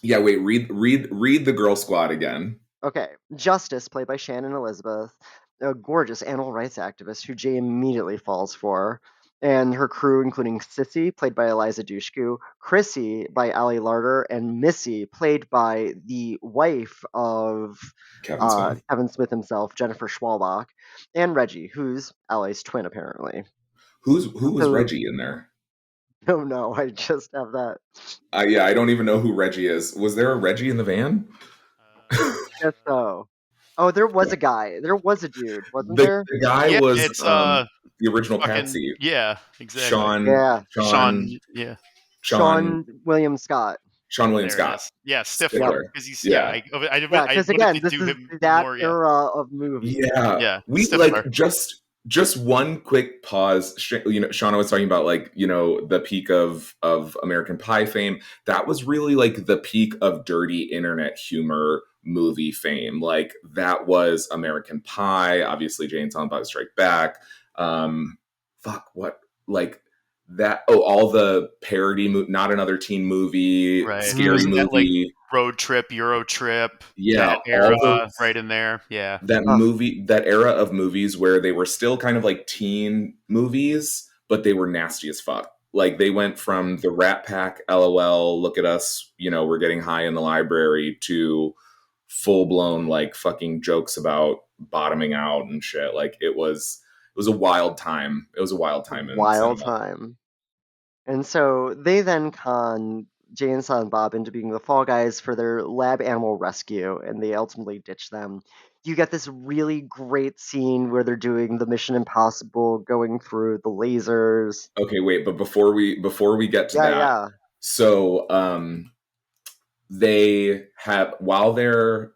Yeah, wait, read the Girl Squad again. Okay, Justice, played by Shannon Elizabeth, a gorgeous animal rights activist who Jay immediately falls for, and her crew, including Sissy, played by Eliza Dushku, Chrissy, by Ali Larder, and Missy, played by the wife of Kevin Smith himself, Jennifer Schwalbach, and Reggie, who's Ali's twin, apparently. Who was Reggie in there? No, I just have that. Yeah, I don't even know who Reggie is. Was there a Reggie in the van? Guess so. Oh, there was a guy. There was a dude, wasn't there? The guy was it's the original fucking, Patsy. yeah, exactly. Sean William Scott. Sean William There it Scott. is. Yeah, Stifler. Yep. Because he's Yeah. I Because wanted again, to this do is him that more, era of movies. Yeah. We Stifler. just one quick pause. Shauna was talking about the peak of American Pie fame. That was really the peak of dirty internet humor movie fame. That was American Pie, obviously Jay and Silent Bob Strike Back. All the parody Not Another Teen Movie, right. Scary Movie, Road Trip, Euro Trip, yeah, that era right in there. Yeah. That era of movies where they were still kind of teen movies, but they were nasty as fuck. They went from the Rat Pack, LOL, look at us, we're getting high in the library, to full blown fucking jokes about bottoming out and shit. It was a wild time. It was a wild time. And so they then con Jay and Silent Bob into being the fall guys for their lab animal rescue, and they ultimately ditch them. You get this really great scene where they're doing the Mission Impossible, going through the lasers. Okay, wait, but before we get to that, so they have while they're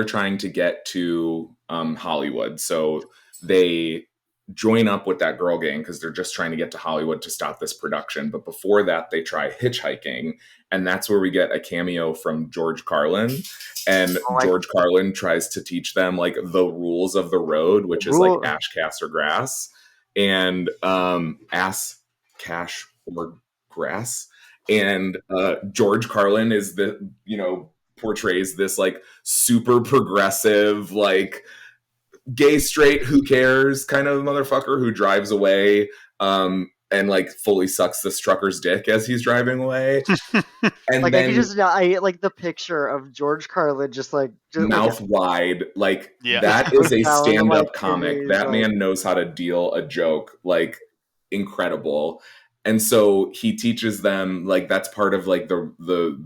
trying to get to Hollywood, so they join up with that girl gang because they're just trying to get to Hollywood to stop this production. But before that, they try hitchhiking, and that's where we get a cameo from George Carlin. And George Carlin tries to teach them the rules of the road, which is ash, cash, or grass, and ass, cash, or grass. And George Carlin is portrays this super progressive, gay, straight, who cares kind of motherfucker who drives away and like fully sucks the trucker's dick as he's driving away. And Like, then I could just, I like the picture of George Carlin just like mouth wide, like Yeah. that goes is a down to, stand-up like, comic. his, That man knows how to deal a joke, like incredible. And so he teaches them, like that's part of like the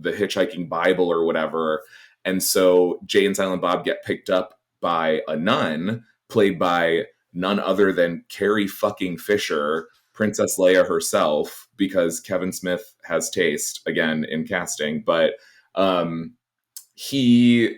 hitchhiking Bible or whatever. And so Jay and Silent Bob get picked up by a nun played by none other than Carrie fucking Fisher, Princess Leia herself, because Kevin Smith has taste again in casting. But he,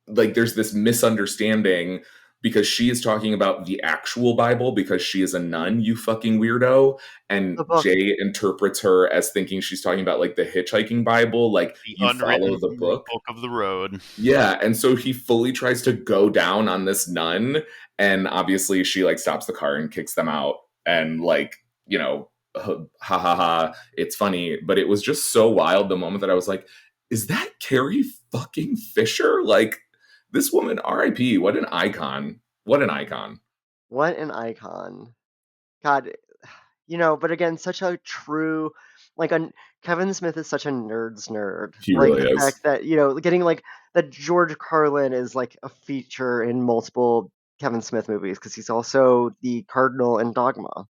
like, there's this misunderstanding because she is talking about the actual Bible because she is a nun, you fucking weirdo. And the book. Jay interprets her as thinking she's talking about like the hitchhiking Bible, like The you follow unwritten the book. of the road. Yeah, and so he fully tries to go down on this nun, and obviously she like stops the car and kicks them out, and like, you know, ha ha ha, it's funny, but it was just so wild the moment that I was like, is that Carrie fucking Fisher? Like, this woman, R.I.P. What an icon! What an icon! What an icon! God, you know. But again, such a true, like, Kevin Smith is such a nerd's nerd. He Like really the is. fact that, you know, getting like that George Carlin is like a feature in multiple Kevin Smith movies because he's also the Cardinal in Dogma.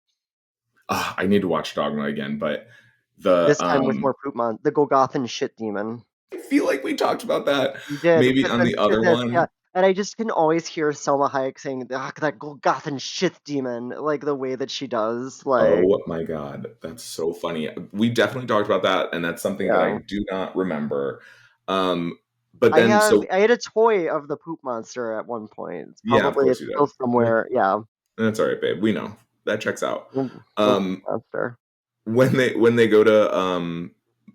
I need to watch Dogma again, but This the time with more poop the Golgothan shit demon. I feel like we talked about that We did, maybe because on the other yeah, one. and I just can always hear Selma Hayek saying that Golgothan shit demon, like the way that she does, like, Oh my god, that's so funny. We definitely talked about that, and that's something that I yeah. do not remember. But I then, have so I had a toy of the poop monster at one point. It's yeah, of probably course it's you still did. somewhere. Yeah, That's all right, babe. We know that checks out. the poop Um, monster. when they go to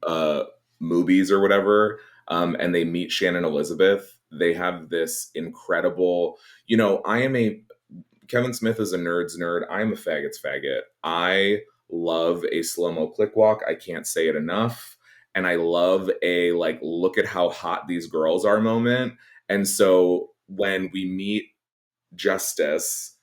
uh movies or whatever, and they meet Shannon Elizabeth, they have this incredible. You know, I am a Kevin Smith is a nerd's nerd. I am a faggot's faggot. I love a slow mo click walk. I can't say it enough. And I love a like, look at how hot these girls are moment. And so when we meet Justice,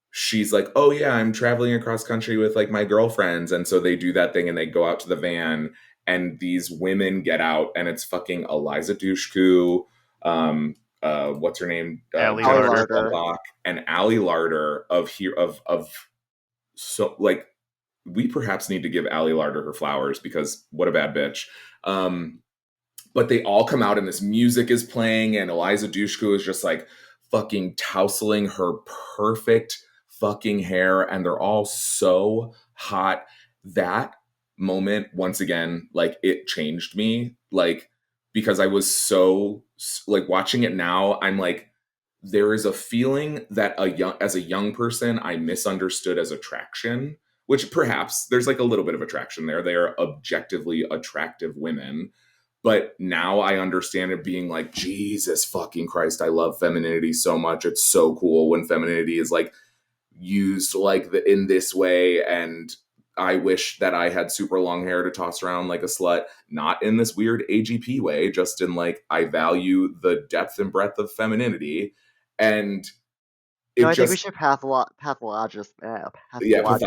she's like, oh yeah, I'm traveling across country with like my girlfriends. And so they do that thing and they go out to the van and these women get out and it's fucking Eliza Dushku, what's her name? Ally Ollie Jennifer Larder. Larder. Shellbach and Allie Larder of here of so like we perhaps need to give Allie Larder her flowers because what a bad bitch. But they all come out and this music is playing and Eliza Dushku is just like fucking tousling her perfect fucking hair and they're all so hot. That moment, once again, like it changed me, like because I was so like watching it now, I'm like, there is a feeling that as a young person, I misunderstood as attraction, which perhaps there's like a little bit of attraction there. They are objectively attractive women. But now I understand it being like, Jesus fucking Christ, I love femininity so much. It's so cool when femininity is like used like in this way. And I wish that I had super long hair to toss around like a slut, not in this weird AGP way, just in like, I value the depth and breadth of femininity. And No, it I think we just, should yeah, pathologically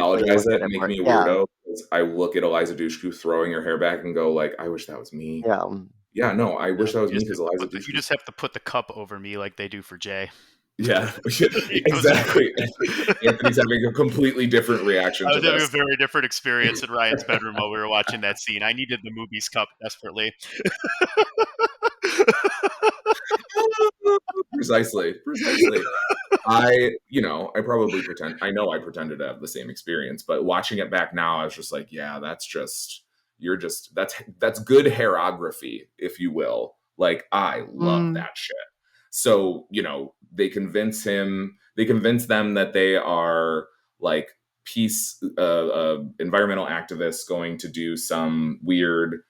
pathologize look it at and it make more. me a Yeah, weirdo. Because I look at Eliza Dushku throwing her hair back and go like, I wish that was me. yeah. Yeah, no, I wish that was me because Eliza You Dushku. just have to put the cup over me like they do for Jay. Yeah, He goes- exactly. Anthony's having a completely different reaction I to was having a this. very different experience in Ryan's bedroom while we were watching that scene. I needed the movie's cup desperately. Precisely. I probably I know I pretended to have the same experience, but watching it back now, I was just like, yeah, that's good hairography, if you will. Like, I love Mm. that shit. So, they convince them that they are like peace, environmental activists going to do some weird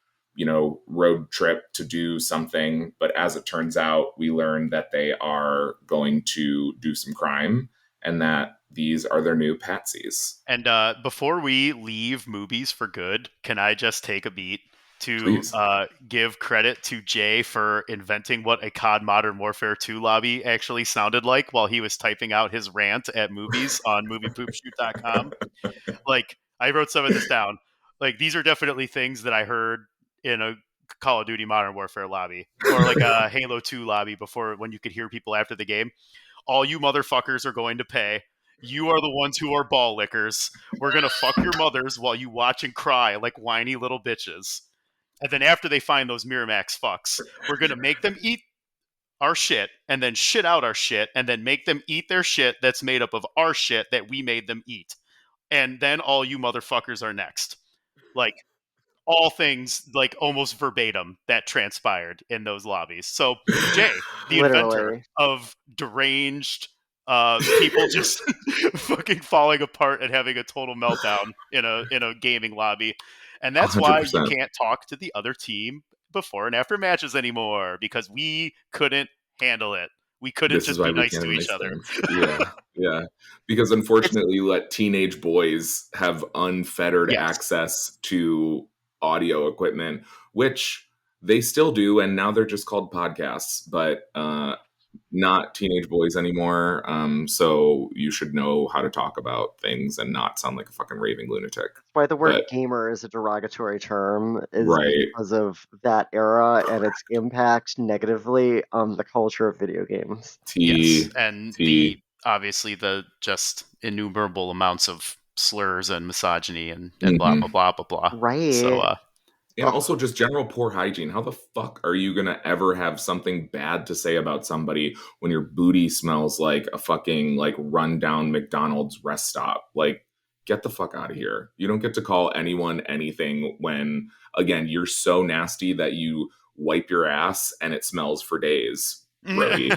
road trip to do something. But as it turns out, we learn that they are going to do some crime and that these are their new patsies. And before we leave movies for good, can I just take a beat to Please. give credit to Jay for inventing what a COD Modern Warfare 2 lobby actually sounded like while he was typing out his rant at movies on moviepoopshoot.com? Like, I wrote some of this down. Like, these are definitely things that I heard in a Call of Duty Modern Warfare lobby or like a Halo 2 lobby before, when you could hear people after the game. All you motherfuckers are going to pay. You are the ones who are ball lickers. We're going to fuck your mothers while you watch and cry like whiny little bitches. And then after they find those Miramax fucks, we're going to make them eat our shit and then shit out our shit and then make them eat their shit that's made up of our shit that we made them eat. And then all you motherfuckers are next. Like, all things like almost verbatim that transpired in those lobbies. So Jay, the inventor Literally. of deranged people just fucking falling apart and having a total meltdown in a gaming lobby. And that's why you 100%. can't talk to the other team before and after matches anymore, because we couldn't handle it. We couldn't This is just why be we nice can't to have each nice other. things. Yeah. Because unfortunately, you let teenage boys have unfettered Yes. access to audio equipment, which they still do, and now they're just called podcasts, but not teenage boys anymore. So you should know how to talk about things and not sound like a fucking raving lunatic. That's why the word But gamer is a derogatory term, is right, because of that era and its impact negatively on the culture of video games. Yes, and T. obviously the just innumerable amounts of slurs and misogyny and blah Mhm. blah blah blah blah. Right. So And also just general poor hygiene. How the fuck are you gonna ever have something bad to say about somebody when your booty smells like a fucking like rundown McDonald's rest stop? Like, get the fuck out of here. You don't get to call anyone anything when, again, you're so nasty that you wipe your ass and it smells for days, Brody.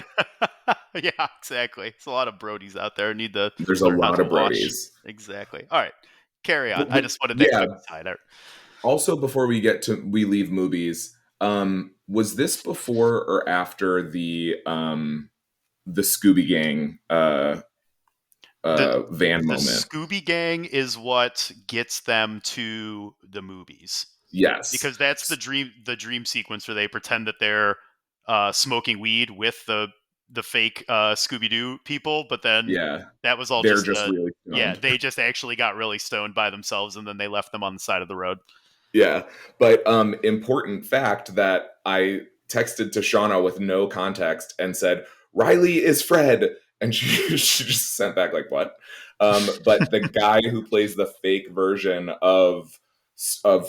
yeah, exactly. It's a lot of Brodies out there who need to There's a learn how lot to of wash. Brodies. Exactly. All right, carry on. But- I but- just wanted that yeah. quick aside. Also, before we leave movies, was this before or after the Scooby Gang van The moment? Scooby Gang is what gets them to the movies. Yes, Because that's the dream sequence where they pretend that they're smoking weed with the fake Scooby-Doo people, but then yeah, that was all they're just just really stoned. they just actually got really stoned by themselves, and then they left them on the side of the road. Yeah, but important fact that I texted to Shauna with no context and said, Riley is Fred, and she just sent back like, what? But the guy who plays the fake version of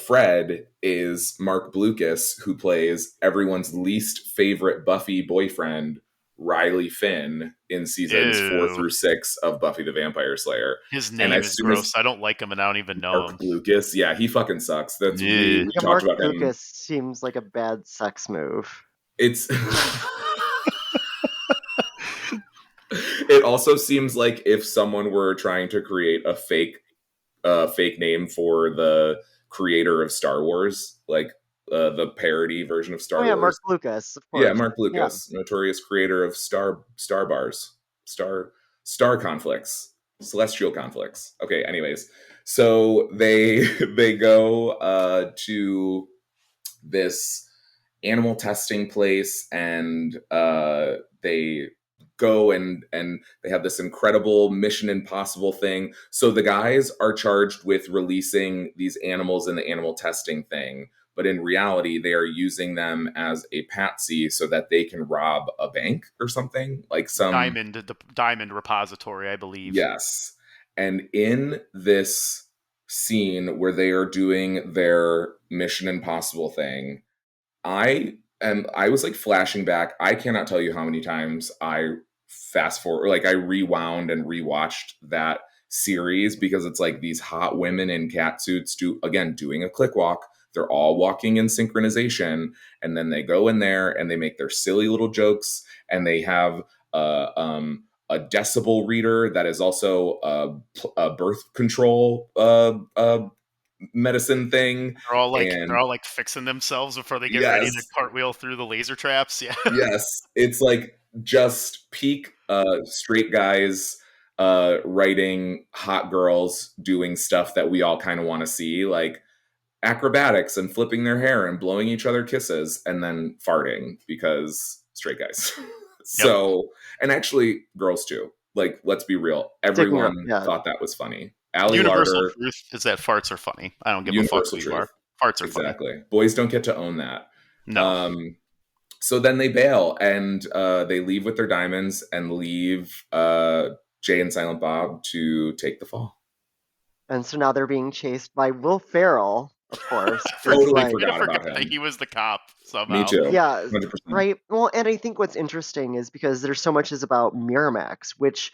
Fred is Mark Blucas, who plays everyone's least favorite Buffy boyfriend, Riley Finn, in seasons 4 Ew. through 6 of Buffy the Vampire Slayer. His And name as is soon gross. as I don't like him, and I don't even know him. Mark Blucas, yeah, he fucking sucks. That's Yeah. we Yeah, talked Mark about him. Lucas seems like a bad sex move. It's it also seems like if someone were trying to create a fake name for the creator of Star Wars, like the parody version of Star Oh yeah, Mark Wars. Lucas, of course. Yeah, Mark Lucas, notorious creator of star bars, star conflicts, celestial conflicts. Okay, anyways, so they they go to this animal testing place, and they go and they have this incredible Mission Impossible thing. So the guys are charged with releasing these animals in the animal testing thing, but in reality they are using them as a patsy so that they can rob a bank or something, like some the diamond repository, I believe. Yes. And in this scene where they are doing their Mission Impossible thing, I was like flashing back. I cannot tell you how many times I fast forward, like I rewound and rewatched that series, because it's like these hot women in cat suits doing a click walk. They're all walking in synchronization, and then they go in there and they make their silly little jokes, and they have a decibel reader that is also a birth control medicine thing. They're all And like fixing themselves before they get ready to yes, cartwheel through the laser traps. Yeah. yes, it's like just peak straight guys writing hot girls doing stuff that we all kind of want to see, like acrobatics and flipping their hair and blowing each other kisses and then farting, because straight guys. So, and actually girls too. Like, let's be real, everyone Yeah. thought that was funny. Ali Universal Larder, truth is that farts are funny. I don't give a fuck universal who you are. truth. Farts are funny. Exactly. Boys don't get to own that. No. So then they bail and they leave with their diamonds and leave Jay and Silent Bob to take the fall. And so now they're being chased by Will Ferrell, of course. Totally like, forgot about that him. he was the cop somehow. Me too. yeah, 100%. right. Well, and I think what's interesting is because there's so much is about Miramax, which,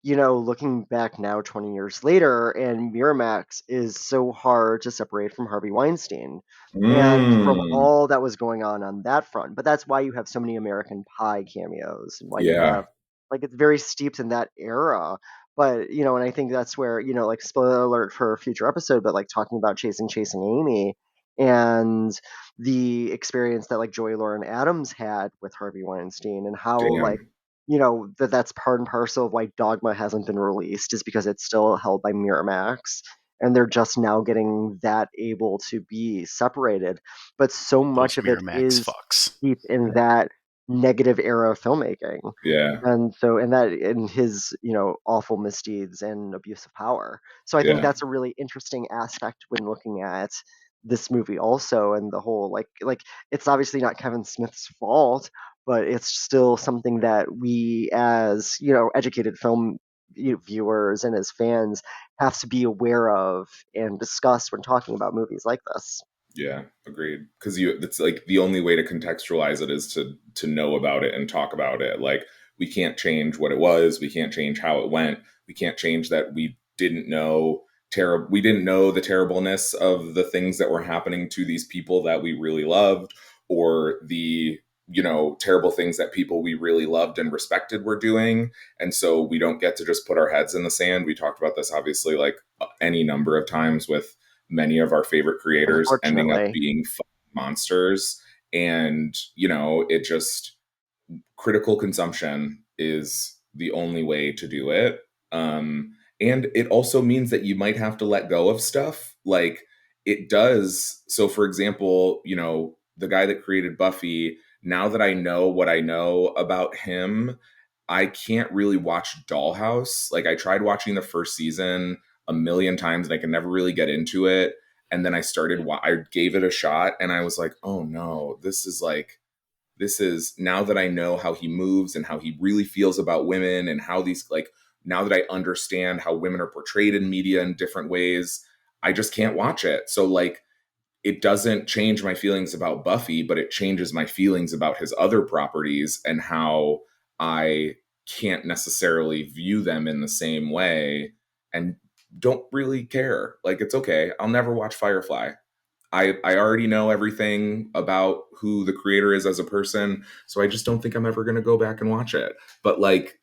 looking back now 20 years later, and Miramax is so hard to separate from Harvey Weinstein and from Mm, all that was going on that front. But that's why you have so many American Pie cameos and why you yeah. have, like, it's very steeped in that era. But, and I think that's where, like, spoiler alert for a future episode, but like talking about Chasing Amy and the experience that like Joy Lauren Adams had with Harvey Weinstein and how like Damn. that's part and parcel of why Dogma hasn't been released is because it's still held by Miramax and they're just now getting that able to be separated. But so Those much of it Miramax is fucks. deep in that negative era of filmmaking. Yeah. And so in his, awful misdeeds and abuse of power. So I think Yeah. that's a really interesting aspect when looking at this movie also and the whole like it's obviously not Kevin Smith's fault, but it's still something that we as, educated film viewers and as fans have to be aware of and discuss when talking about movies like this. Yeah, agreed. Because it's like the only way to contextualize it is to know about it and talk about it. Like we can't change what it was, we can't change how it went, we can't change that we didn't know we didn't know the terribleness of the things that were happening to these people that we really loved, or the terrible things that people we really loved and respected were doing. And so we don't get to just put our heads in the sand. We talked about this obviously like any number of times with many of our favorite creators ending up Unfortunately. being monsters. And, it just, critical consumption is the only way to do it. And it also means that you might have to let go of stuff. Like it does. So, for example, the guy that created Buffy, now that I know what I know about him, I can't really watch Dollhouse. Like I tried watching the first season a million times and I can never really get into it. And then I gave it a shot and I was like, oh no, this is now that I know how he moves and how he really feels about women and how now that I understand how women are portrayed in media in different ways, I just can't watch it. So like, it doesn't change my feelings about Buffy, but it changes my feelings about his other properties and how I can't necessarily view them in the same way and don't really care. Like, it's okay. I'll never watch Firefly. I already know everything about who the creator is as a person, so I just don't think I'm ever going to go back and watch it. But like,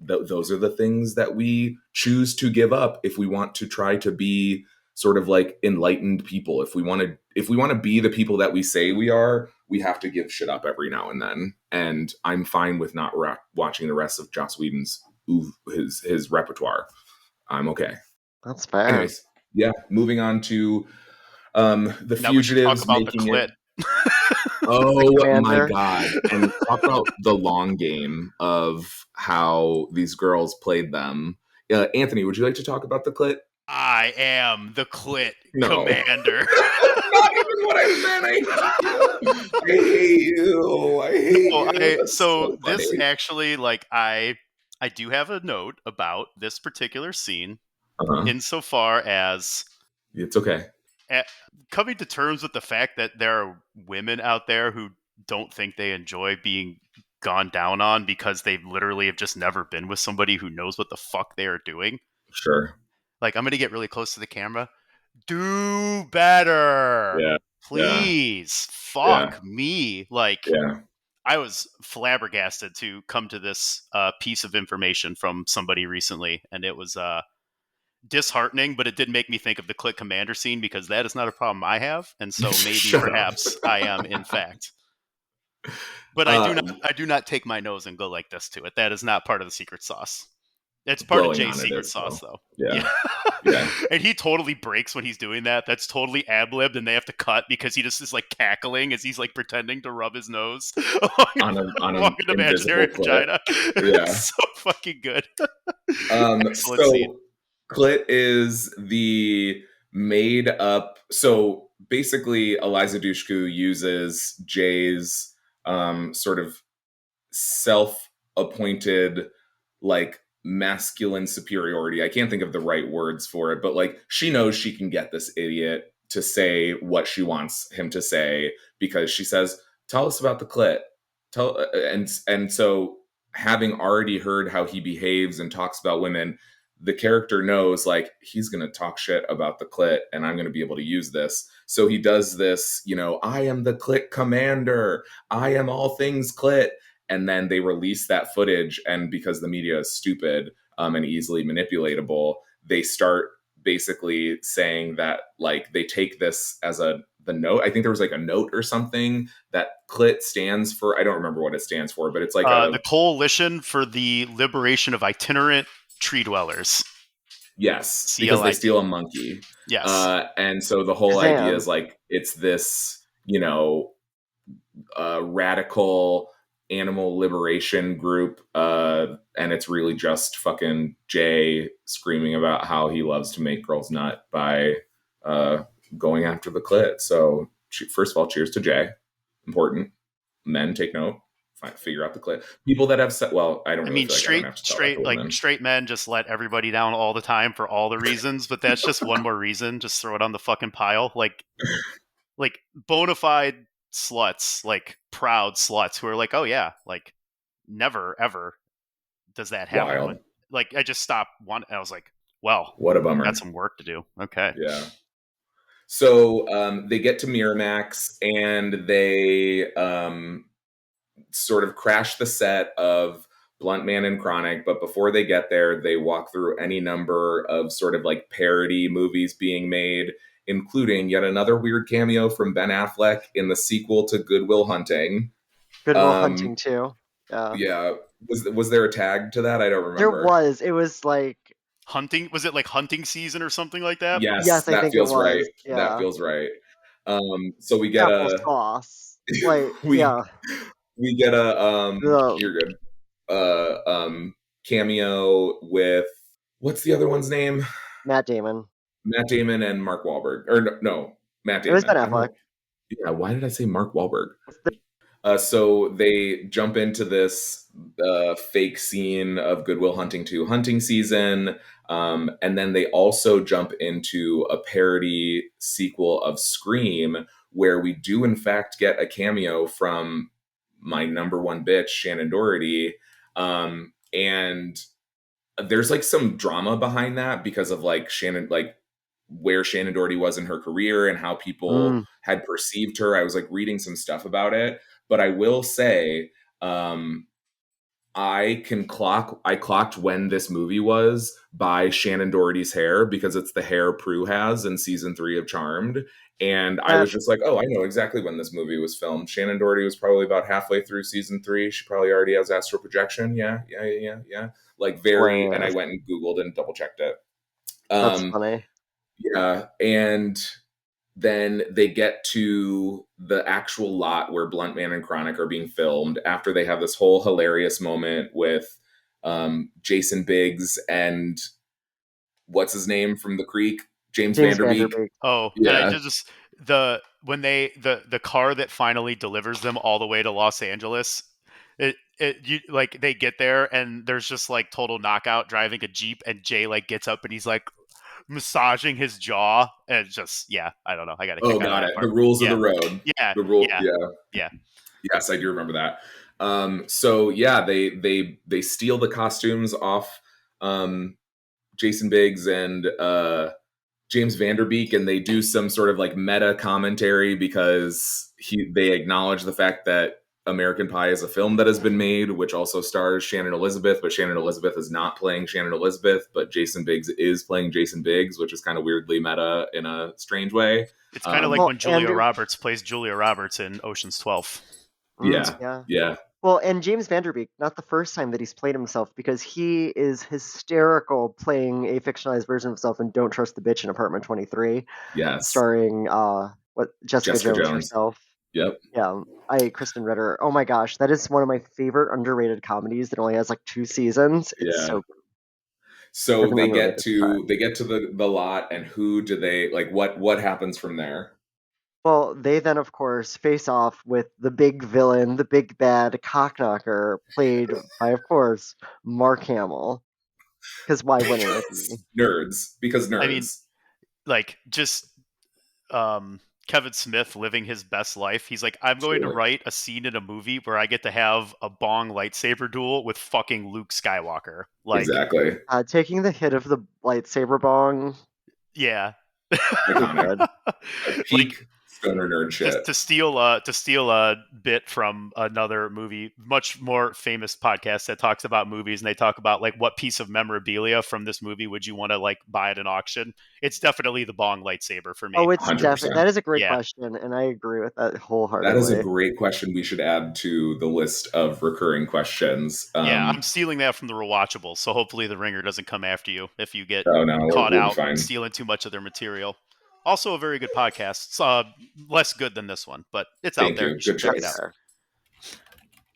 those are the things that we choose to give up if we want to try to be sort of like enlightened people. If we want to be the people that we say we are, we have to give shit up every now and then. And I'm fine with not watching the rest of Joss Whedon's his repertoire. I'm okay. That's fair. Anyways, yeah, moving on to the Now we should talk fugitives about the making clit. it. Oh my Banter. god! And talk about the long game of how these girls played them. Anthony, would you like to talk about the clit? I am the clit No. commander. Not even what I meant. I hate you. I hate No, you. That's so this funny. actually, like, I do have a note about this particular scene, Uh-huh. insofar as It's okay. coming to terms with the fact that there are women out there who don't think they enjoy being gone down on because they literally have just never been with somebody who knows what the fuck they are doing. Sure. Like, I'm going to get really close to the camera. Do better. Yeah. Please. Yeah. Fuck me. Like, Yeah. I was flabbergasted to come to this piece of information from somebody recently, and it was disheartening, but it did make me think of the Click Commander scene because that is not a problem I have, and so maybe Shut up. perhaps I am in fact. But I do not take my nose and go like this to it. That is not part of the secret sauce. It's part of Blowing Jay's on it secret is, sauce, though. though. Yeah. Yeah. And he totally breaks when he's doing that. That's totally ad-libbed, and they have to cut because he just is like cackling as he's like pretending to rub his nose on along an an imaginary invisible vagina. Yeah. It's so fucking good. So Excellent scene. Clit is the made up. So basically, Eliza Dushku uses Jay's sort of self appointed, like, masculine superiority. I can't think of the right words for it, but like, she knows she can get this idiot to say what she wants him to say because she says, "Tell us about the clit." And so, having already heard how he behaves and talks about women, the character knows, like, he's going to talk shit about the clit and I'm going to be able to use this. So he does this, I am the clit commander. I am all things clit. And then they release that footage, and because the media is stupid and easily manipulatable, they start basically saying that, like, they take this as the note. I think there was like a note or something that clit stands for. I don't remember what it stands for, but it's like the Coalition for the Liberation of Itinerant Tree Dwellers. Yes, CLIT. because they steal a monkey. Yes. And so the whole Shazam. idea is, like, it's this, radical animal liberation group, and it's really just fucking Jay screaming about how he loves to make girls nut by going after the clit. So first of all, cheers to Jay. Important. Men, take note. Figure out the clit. People that have said, well, I don't. Really feel like straight men just let everybody down all the time for all the reasons, but that's just one more reason. Just throw it on the fucking pile, like bona fide sluts, like proud sluts who are like, oh yeah, like never ever does that happen. Wild. But, like, I just stopped one. I was like, well, what a bummer. Got some work to do. Okay. Yeah. So they get to Miramax and they sort of crash the set of Blunt Man and Chronic, but before they get there, they walk through any number of sort of like parody movies being made, including yet another weird cameo from Ben Affleck in the sequel to Good Will Hunting. Good Will Hunting too. Yeah. Was there a tag to that? I don't remember. There was. It was like hunting. Was it like hunting season or something like that? Yes, I think feels it was. right. Yeah. That feels right. So we get apple sauce. Like we get a you're good. Cameo with, what's the other one's name? Matt Damon and Mark Wahlberg. Or no, Matt Damon. It was Ben Affleck. Yeah, why did I say Mark Wahlberg? So they jump into this fake scene of Good Will Hunting 2 hunting season. And then they also jump into a parody sequel of Scream, where we do in fact get a cameo from my number one bitch, Shannon Doherty. And there's like some drama behind that because of like Shannon, like where Shannon Doherty was in her career and how people had perceived her. I was like reading some stuff about it, but I will say, I clocked when this movie was by Shannon Doherty's hair, because it's the hair Prue has in season 3 of Charmed. And I was just like, oh, I know exactly when this movie was filmed. Shannon Doherty was probably about halfway through season 3. She probably already has astral projection. Yeah. Like very, and I went and Googled and double checked it. That's funny. Yeah. And then they get to the actual lot where Blunt Man and Chronic are being filmed after they have this whole hilarious moment with Jason Biggs and what's his name from The Creek? James Vanderbeek. Oh, yeah. And I just the car that finally delivers them all the way to Los Angeles. They get there and there's just like total knockout driving a Jeep, and Jay like gets up and he's like massaging his jaw, and just I don't know. I got to. Oh, got it. The rules of the road. Yeah. The rule. Yeah. Yes, I do remember that. So yeah, they steal the costumes off Jason Biggs and James Vanderbeek, and they do some sort of like meta commentary because they acknowledge the fact that American Pie is a film that has been made, which also stars Shannon Elizabeth, but Shannon Elizabeth is not playing Shannon Elizabeth, but Jason Biggs is playing Jason Biggs, which is kind of weirdly meta in a strange way. It's kind of like when Julia Roberts plays Julia Roberts in Ocean's 12. Yeah. Well, and James Vanderbeek, not the first time that he's played himself, because he is hysterical playing a fictionalized version of himself in Don't Trust the Bitch in Apartment 23. Yes. Starring Jessica Jones herself. Yep. Yeah. Kristen Ritter. Oh my gosh, that is one of my favorite underrated comedies that only has like 2 seasons. It's so good. So With an unrelated friend. they get to the lot, and who do they like? What happens from there? Well, they then, of course, face off with the big villain, the big bad cockknocker, played by, of course, Mark Hamill. Because why wouldn't it be? Nerds, because I mean, nerds. like just Kevin Smith living his best life. He's like, I'm going to Truly. write a scene in a movie where I get to have a bong lightsaber duel with fucking Luke Skywalker. Like, Exactly. Taking the hit of the lightsaber bong, yeah. so Iconic. good. Like Like, peak stoner nerd shit. to steal a bit from another movie, much more famous podcast that talks about movies, and they talk about like what piece of memorabilia from this movie would you want to like buy at an auction. It's definitely the bong lightsaber for me. Oh, it's definitely 100%. that is a great Yeah. question, and I agree with that That is a wholeheartedly. great question we should add to the list of recurring questions. Yeah, I'm stealing that from the rewatchables, so hopefully the ringer doesn't come after you if you get Oh no, caught we'll be out fine. stealing too much of their material. Also a very good podcast. It's less good than this one, but it's out Thank there. you. You should Good check it choice. out. Fair.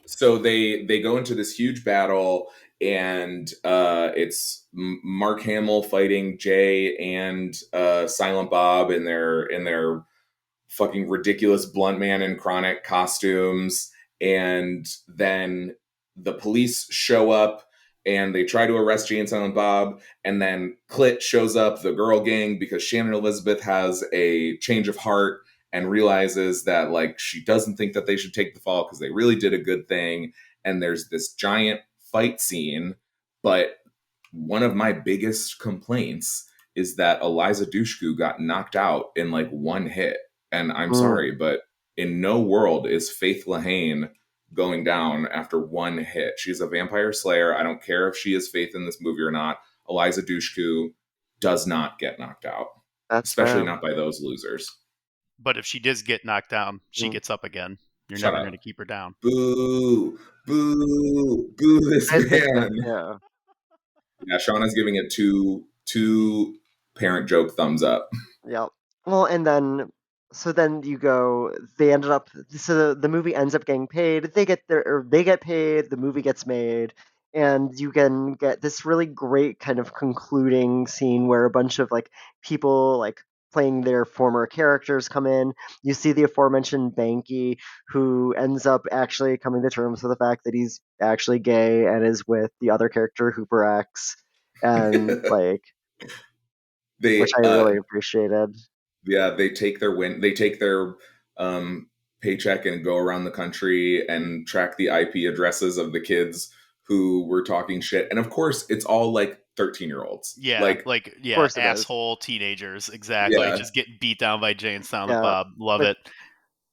So they go into this huge battle, and it's Mark Hamill fighting Jay and Silent Bob in their fucking ridiculous Blunt Man and Chronic costumes, and then the police show up and they try to arrest Jay and Silent Bob, and then Clit shows up, the girl gang, because Shannon Elizabeth has a change of heart and realizes that like she doesn't think that they should take the fall because they really did a good thing. And there's this giant fight scene, but one of my biggest complaints is that Eliza Dushku got knocked out in like one hit. And I'm Mm, sorry, but in no world is Faith Lahane going down after one hit. She's a vampire slayer. I don't care if she is Faith in this movie or not. Eliza Dushku does not get knocked out, that's especially fair. not by those losers. But if she does get knocked down, she Mm. gets up again. You're Shut never up. going to keep her down. Boo, boo this I think that, man. yeah. Yeah, Shauna's giving it two parent joke thumbs up. Yep. Well, and then so then you go. They ended up. So the movie ends up getting paid. They get paid. The movie gets made, and you can get this really great kind of concluding scene where a bunch of like people like playing their former characters come in. You see the aforementioned Banky, who ends up actually coming to terms with the fact that he's actually gay and is with the other character Hooper X, and like which they I really appreciated. yeah, they take their paycheck and go around the country and track the IP addresses of the kids who were talking shit. And of course, it's all like 13-year-olds. Yeah, Like, like Of course it is. asshole teenagers, exactly. yeah, Just getting beat down by Jay and Silent Yeah, Bob. Love like it.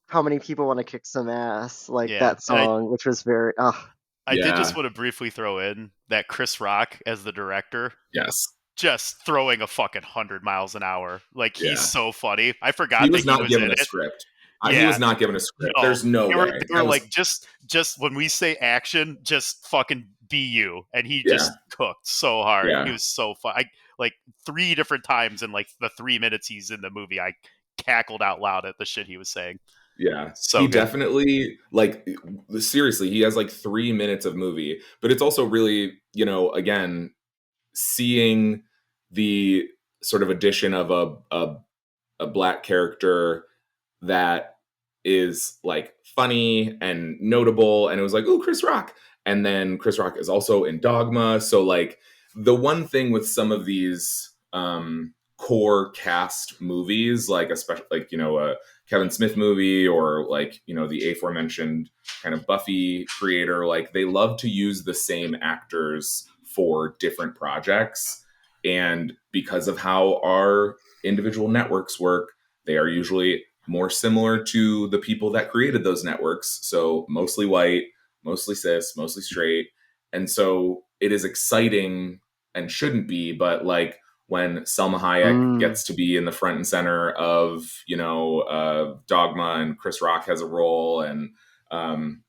how many people want to kick some ass? Like Yeah, that and song, which was very, I did just yeah, want to briefly throw in that Chris Rock as the director, yes, just throwing a fucking 100 miles an hour. Like he's yeah. so funny. I He forgot that was he not was in given a it. script. He Yeah, was not given a script. no, There's no way. they were That was, like, just when we say action, just fucking be you, and he yeah, just cooked so hard. yeah, He was so fun. Like 3 different times in like the 3 minutes he's in the movie, I cackled out loud at the shit he was saying. yeah. So He good. definitely, like, seriously, he has like 3 minutes of movie, but it's also really, again, seeing the sort of addition of a black character that is like funny and notable, and it was like, oh, Chris Rock. And then Chris Rock is also in Dogma. So like the one thing with some of these core cast movies, like especially like a Kevin Smith movie, or like the aforementioned kind of Buffy creator, like they love to use the same actors for different projects. And because of how our individual networks work, they are usually more similar to the people that created those networks. So mostly white, mostly cis, mostly straight. And so it is exciting, and shouldn't be, but like when Selma Hayek gets to be in the front and center of, Dogma, and Chris Rock has a role, and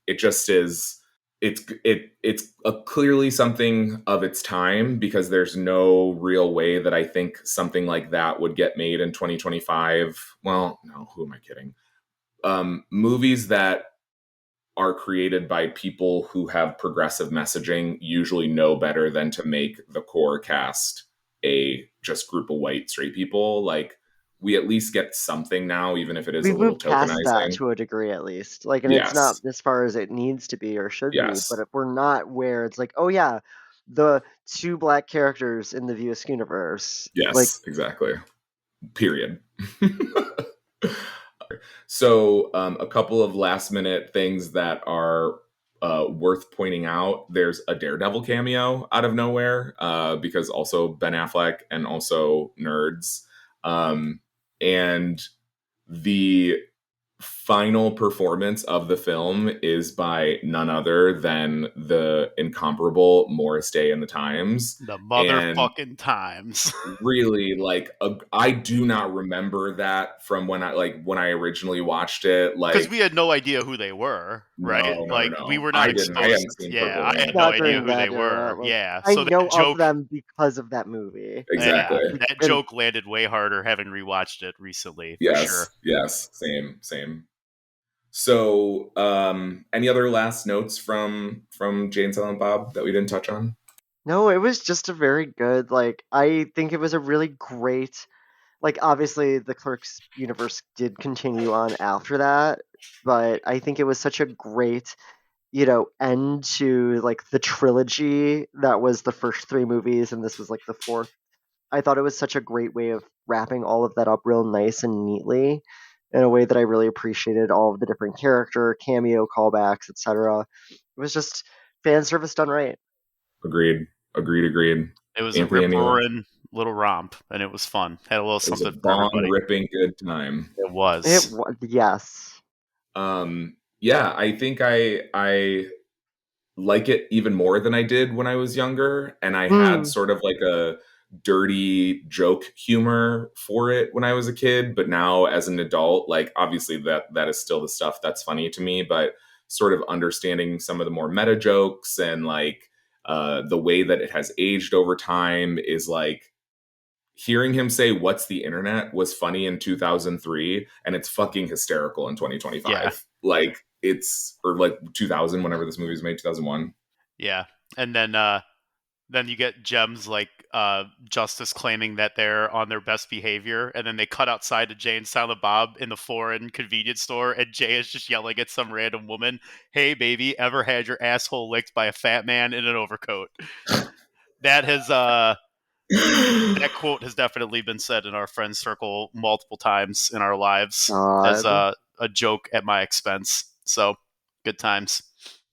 it just is, it's clearly something of its time, because there's no real way that I think something like that would get made in 2025. Well, no, who am I kidding? Movies that are created by people who have progressive messaging usually know better than to make the core cast a just group of white straight people. Like, we at least get something now, even if it is a We've little moved past that tokenizing. to a degree, at least. Like, and it's not Yes. as far as it needs to be or should be, but Yes. if we're not where it's like, oh yeah, the two black characters in the Askewniverse, like, Yes, exactly. Period. So, a couple of last minute things that are worth pointing out. There's a Daredevil cameo out of nowhere, because also Ben Affleck and also nerds. And the final performance of the film is by none other than the incomparable Morris Day in the Times. The And motherfucking times. really, like, I do not remember that from when I originally watched it. Because Like, we had no idea who they were, right? no, Like, we no. were not I didn't. I exposed. hadn't seen Yeah, Purple I had Rain. no not idea during who they that were. era. Like, Yeah, I so know that of joke, them because of that movie. Exactly. yeah, that And joke landed way harder having rewatched it recently, for sure. Yes. Same. So, any other last notes from Jay and Silent Bob that we didn't touch on? no, it was just a very good, like, I think it was a really great, like, obviously the Clerks universe did continue on after that, but I think it was such a great, end to, like, the trilogy that was the first three movies, and this was, like, the fourth. I thought it was such a great way of wrapping all of that up real nice and neatly in a way that I really appreciated all of the different character, cameo callbacks, etc. It was just fan service done right. Agreed. It was a Anthony, rip anyone? roaring little romp, and it was fun. Had a little It was a something for bong everybody. ripping good time. It was. Yes. Yeah, I think I like it even more than I did when I was younger, and I had Hmm. sort of like a dirty joke humor for it when I was a kid, but now as an adult, like, obviously that is still the stuff that's funny to me, but sort of understanding some of the more meta jokes and, like, the way that it has aged over time is like, hearing him say "What's the internet" was funny in 2003, and it's fucking hysterical in Yeah. 2025. Like, it's, or like 2000, whenever this movie was made, 2001. Yeah. And then you get gems like Justice claiming that they're on their best behavior, and then they cut outside to Jay and Silent Bob in the foreign convenience store, and Jay is just yelling at some random woman, "Hey baby, ever had your asshole licked by a fat man in an overcoat?" That has that quote has definitely been said in our friend circle multiple times in our lives as God. a joke at my expense. So good times.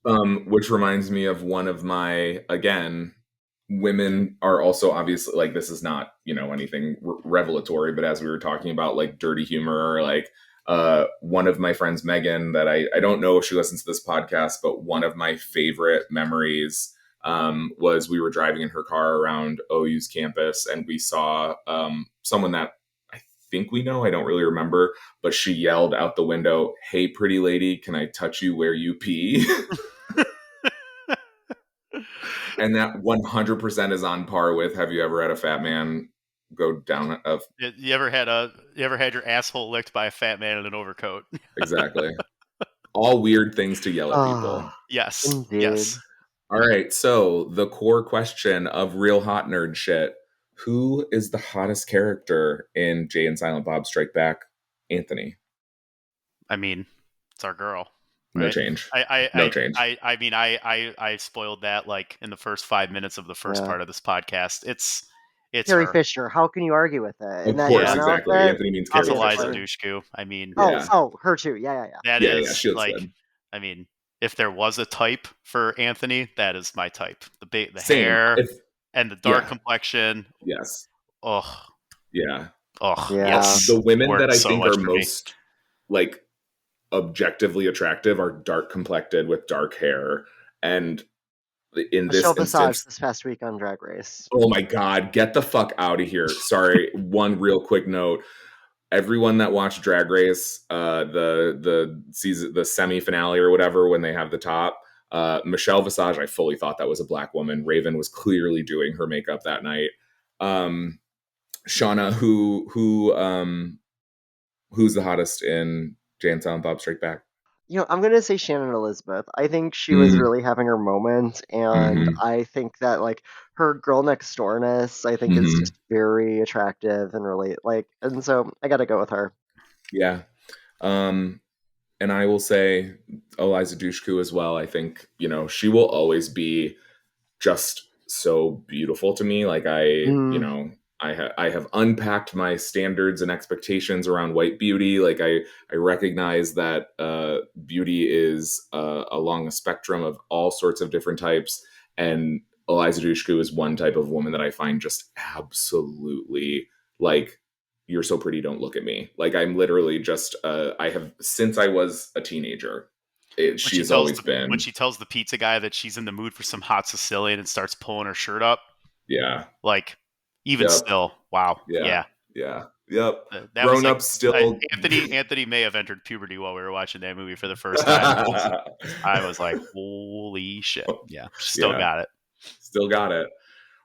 Which reminds me of one of my, again, women are also obviously, like, this is not, anything revelatory, but as we were talking about, like, dirty humor, or like, one of my friends, Megan, that I don't know if she listens to this podcast, but one of my favorite memories was we were driving in her car around OU's campus, and we saw someone that I think we know, I don't really remember, but she yelled out the window, "Hey, pretty lady, can I touch you where you pee?" And that 100% is on par with, have you ever had a fat man go down of You ever had your asshole licked by a fat man in an overcoat? exactly. All weird things to yell at people. Oh, Yes. indeed. Yes. All right, so the core question of real hot nerd shit: who is the hottest character in Jay and Silent Bob Strike Back? Anthony. I mean, it's our girl, No right? change. I No I, change. I mean I spoiled that like in the first 5 minutes of the first Yeah. part of this podcast. It's Carrie her. Fisher, how can you argue with it? Of In that course, gun exactly. outfit, Anthony means It's Carrie Eliza Fisher. obviously. Dushku. I mean, Yeah. Oh, her too. Yeah. that Yeah, is she looks like, good. I mean, if there was a type for Anthony, that is my type. The Same. hair If and the dark yeah, complexion. yes. Oh, Yeah. Yeah. yes. The women that Worked I so think much are for me. most, like, objectively attractive are dark complected with dark hair. And in this Michelle Visage instance, this past week on Drag Race. oh my God, get the fuck out of here. Sorry, one real quick note. Everyone that watched Drag Race, the season, the semi finale or whatever, when they have the top, Michelle Visage, I fully thought that was a black woman. Raven was clearly doing her makeup that night. Shauna, who's the hottest in Jay and Silent Bob Strike Back? I'm going to say Shannon Elizabeth. I think she was Mm, really having her moment, and hmm I think that like her girl next doorness, I think is hmm just very attractive and really and so I got to go with her. Yeah. Um, and I will say Eliza Dushku as well. I think, she will always be just so beautiful to me. Like Mm. I have unpacked my standards and expectations around white beauty. Like I recognize that beauty is along a spectrum of all sorts of different types, and Eliza Dushku is one type of woman that I find just absolutely like, you're so pretty, don't look at me. Like I'm literally just I have since I was a teenager. When she She's tells always the when been. she tells the pizza guy that she's in the mood for some hot Sicilian and starts pulling her shirt up, Yeah. like even Yep. still, wow, Yeah. yeah. Yeah. Yep. That was Grown like up still. Anthony may have entered puberty while we were watching that movie for the first time. I was like, holy shit, yeah, still Yeah. got it. Still got it.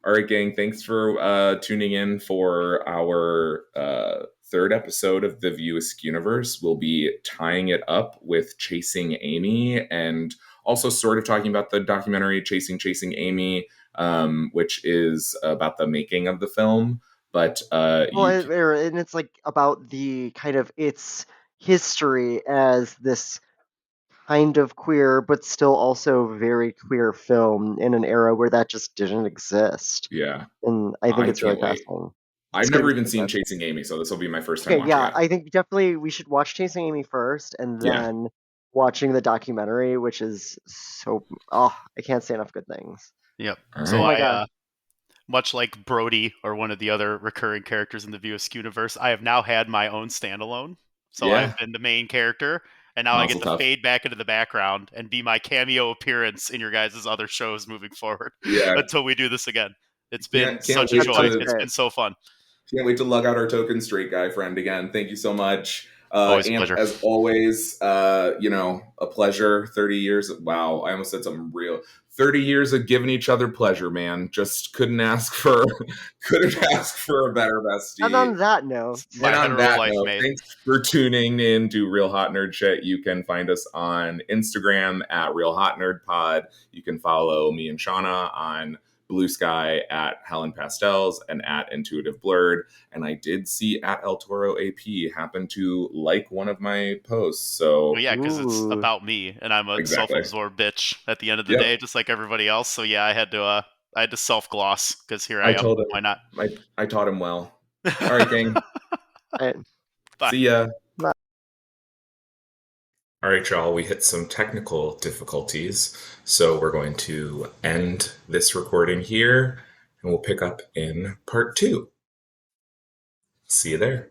All right, gang. Thanks for tuning in for our third episode of the Askewniverse. We'll be tying it up with Chasing Amy, and also sort of talking about the documentary Chasing Amy, which is about the making of the film. But Well, and it's like about the kind of its history as this kind of queer, but still also very queer film in an era where that just didn't exist. yeah, And I think I it's really can't wait. fascinating. It's I've gonna never be even so seen good. Chasing Amy, so this will be my first time Okay, watching yeah, it. I think definitely we should watch Chasing Amy first, and Yeah. then watching the documentary, which is I can't say enough good things. Yep. All So Oh right. my god. much like Brody or one of the other recurring characters in the Askewniverse, I have now had my own standalone. So Yeah. I've been the main character, and now I Mazel get to tov. fade back into the background and be my cameo appearance in your guys' other shows moving forward Yeah. until we do this again. It's been Can't such a wait That joy. sounds to It's great. been so fun. Can't wait to lug out our token straight guy friend again. Thank you so much. Always a And pleasure. as always, a pleasure. 30 years. Wow, I almost said something real. 30 years of giving each other pleasure, man. Just couldn't ask for a better And bestie. on that note, My And on hetero that life note, mate. thanks for tuning in to Real Hot Nerd Shit. You can find us on Instagram at Real Hot Nerd Pod. You can follow me and Shauna on Blue Sky at Helen Pastels and at Intuitive Blurred. And I did see at El Toro AP happen to like one of my posts. Well, So yeah, because it's ooh, about me, and I'm a exactly. self-absorbed bitch at the end of the Yep. day, just like everybody else. So yeah, I had to self-gloss because here I I am. told Why him not? I taught him well. All right, gang. I, Bye. See ya. All right, y'all, we hit some technical difficulties, so we're going to end this recording here, and we'll pick up in part 2. See you there.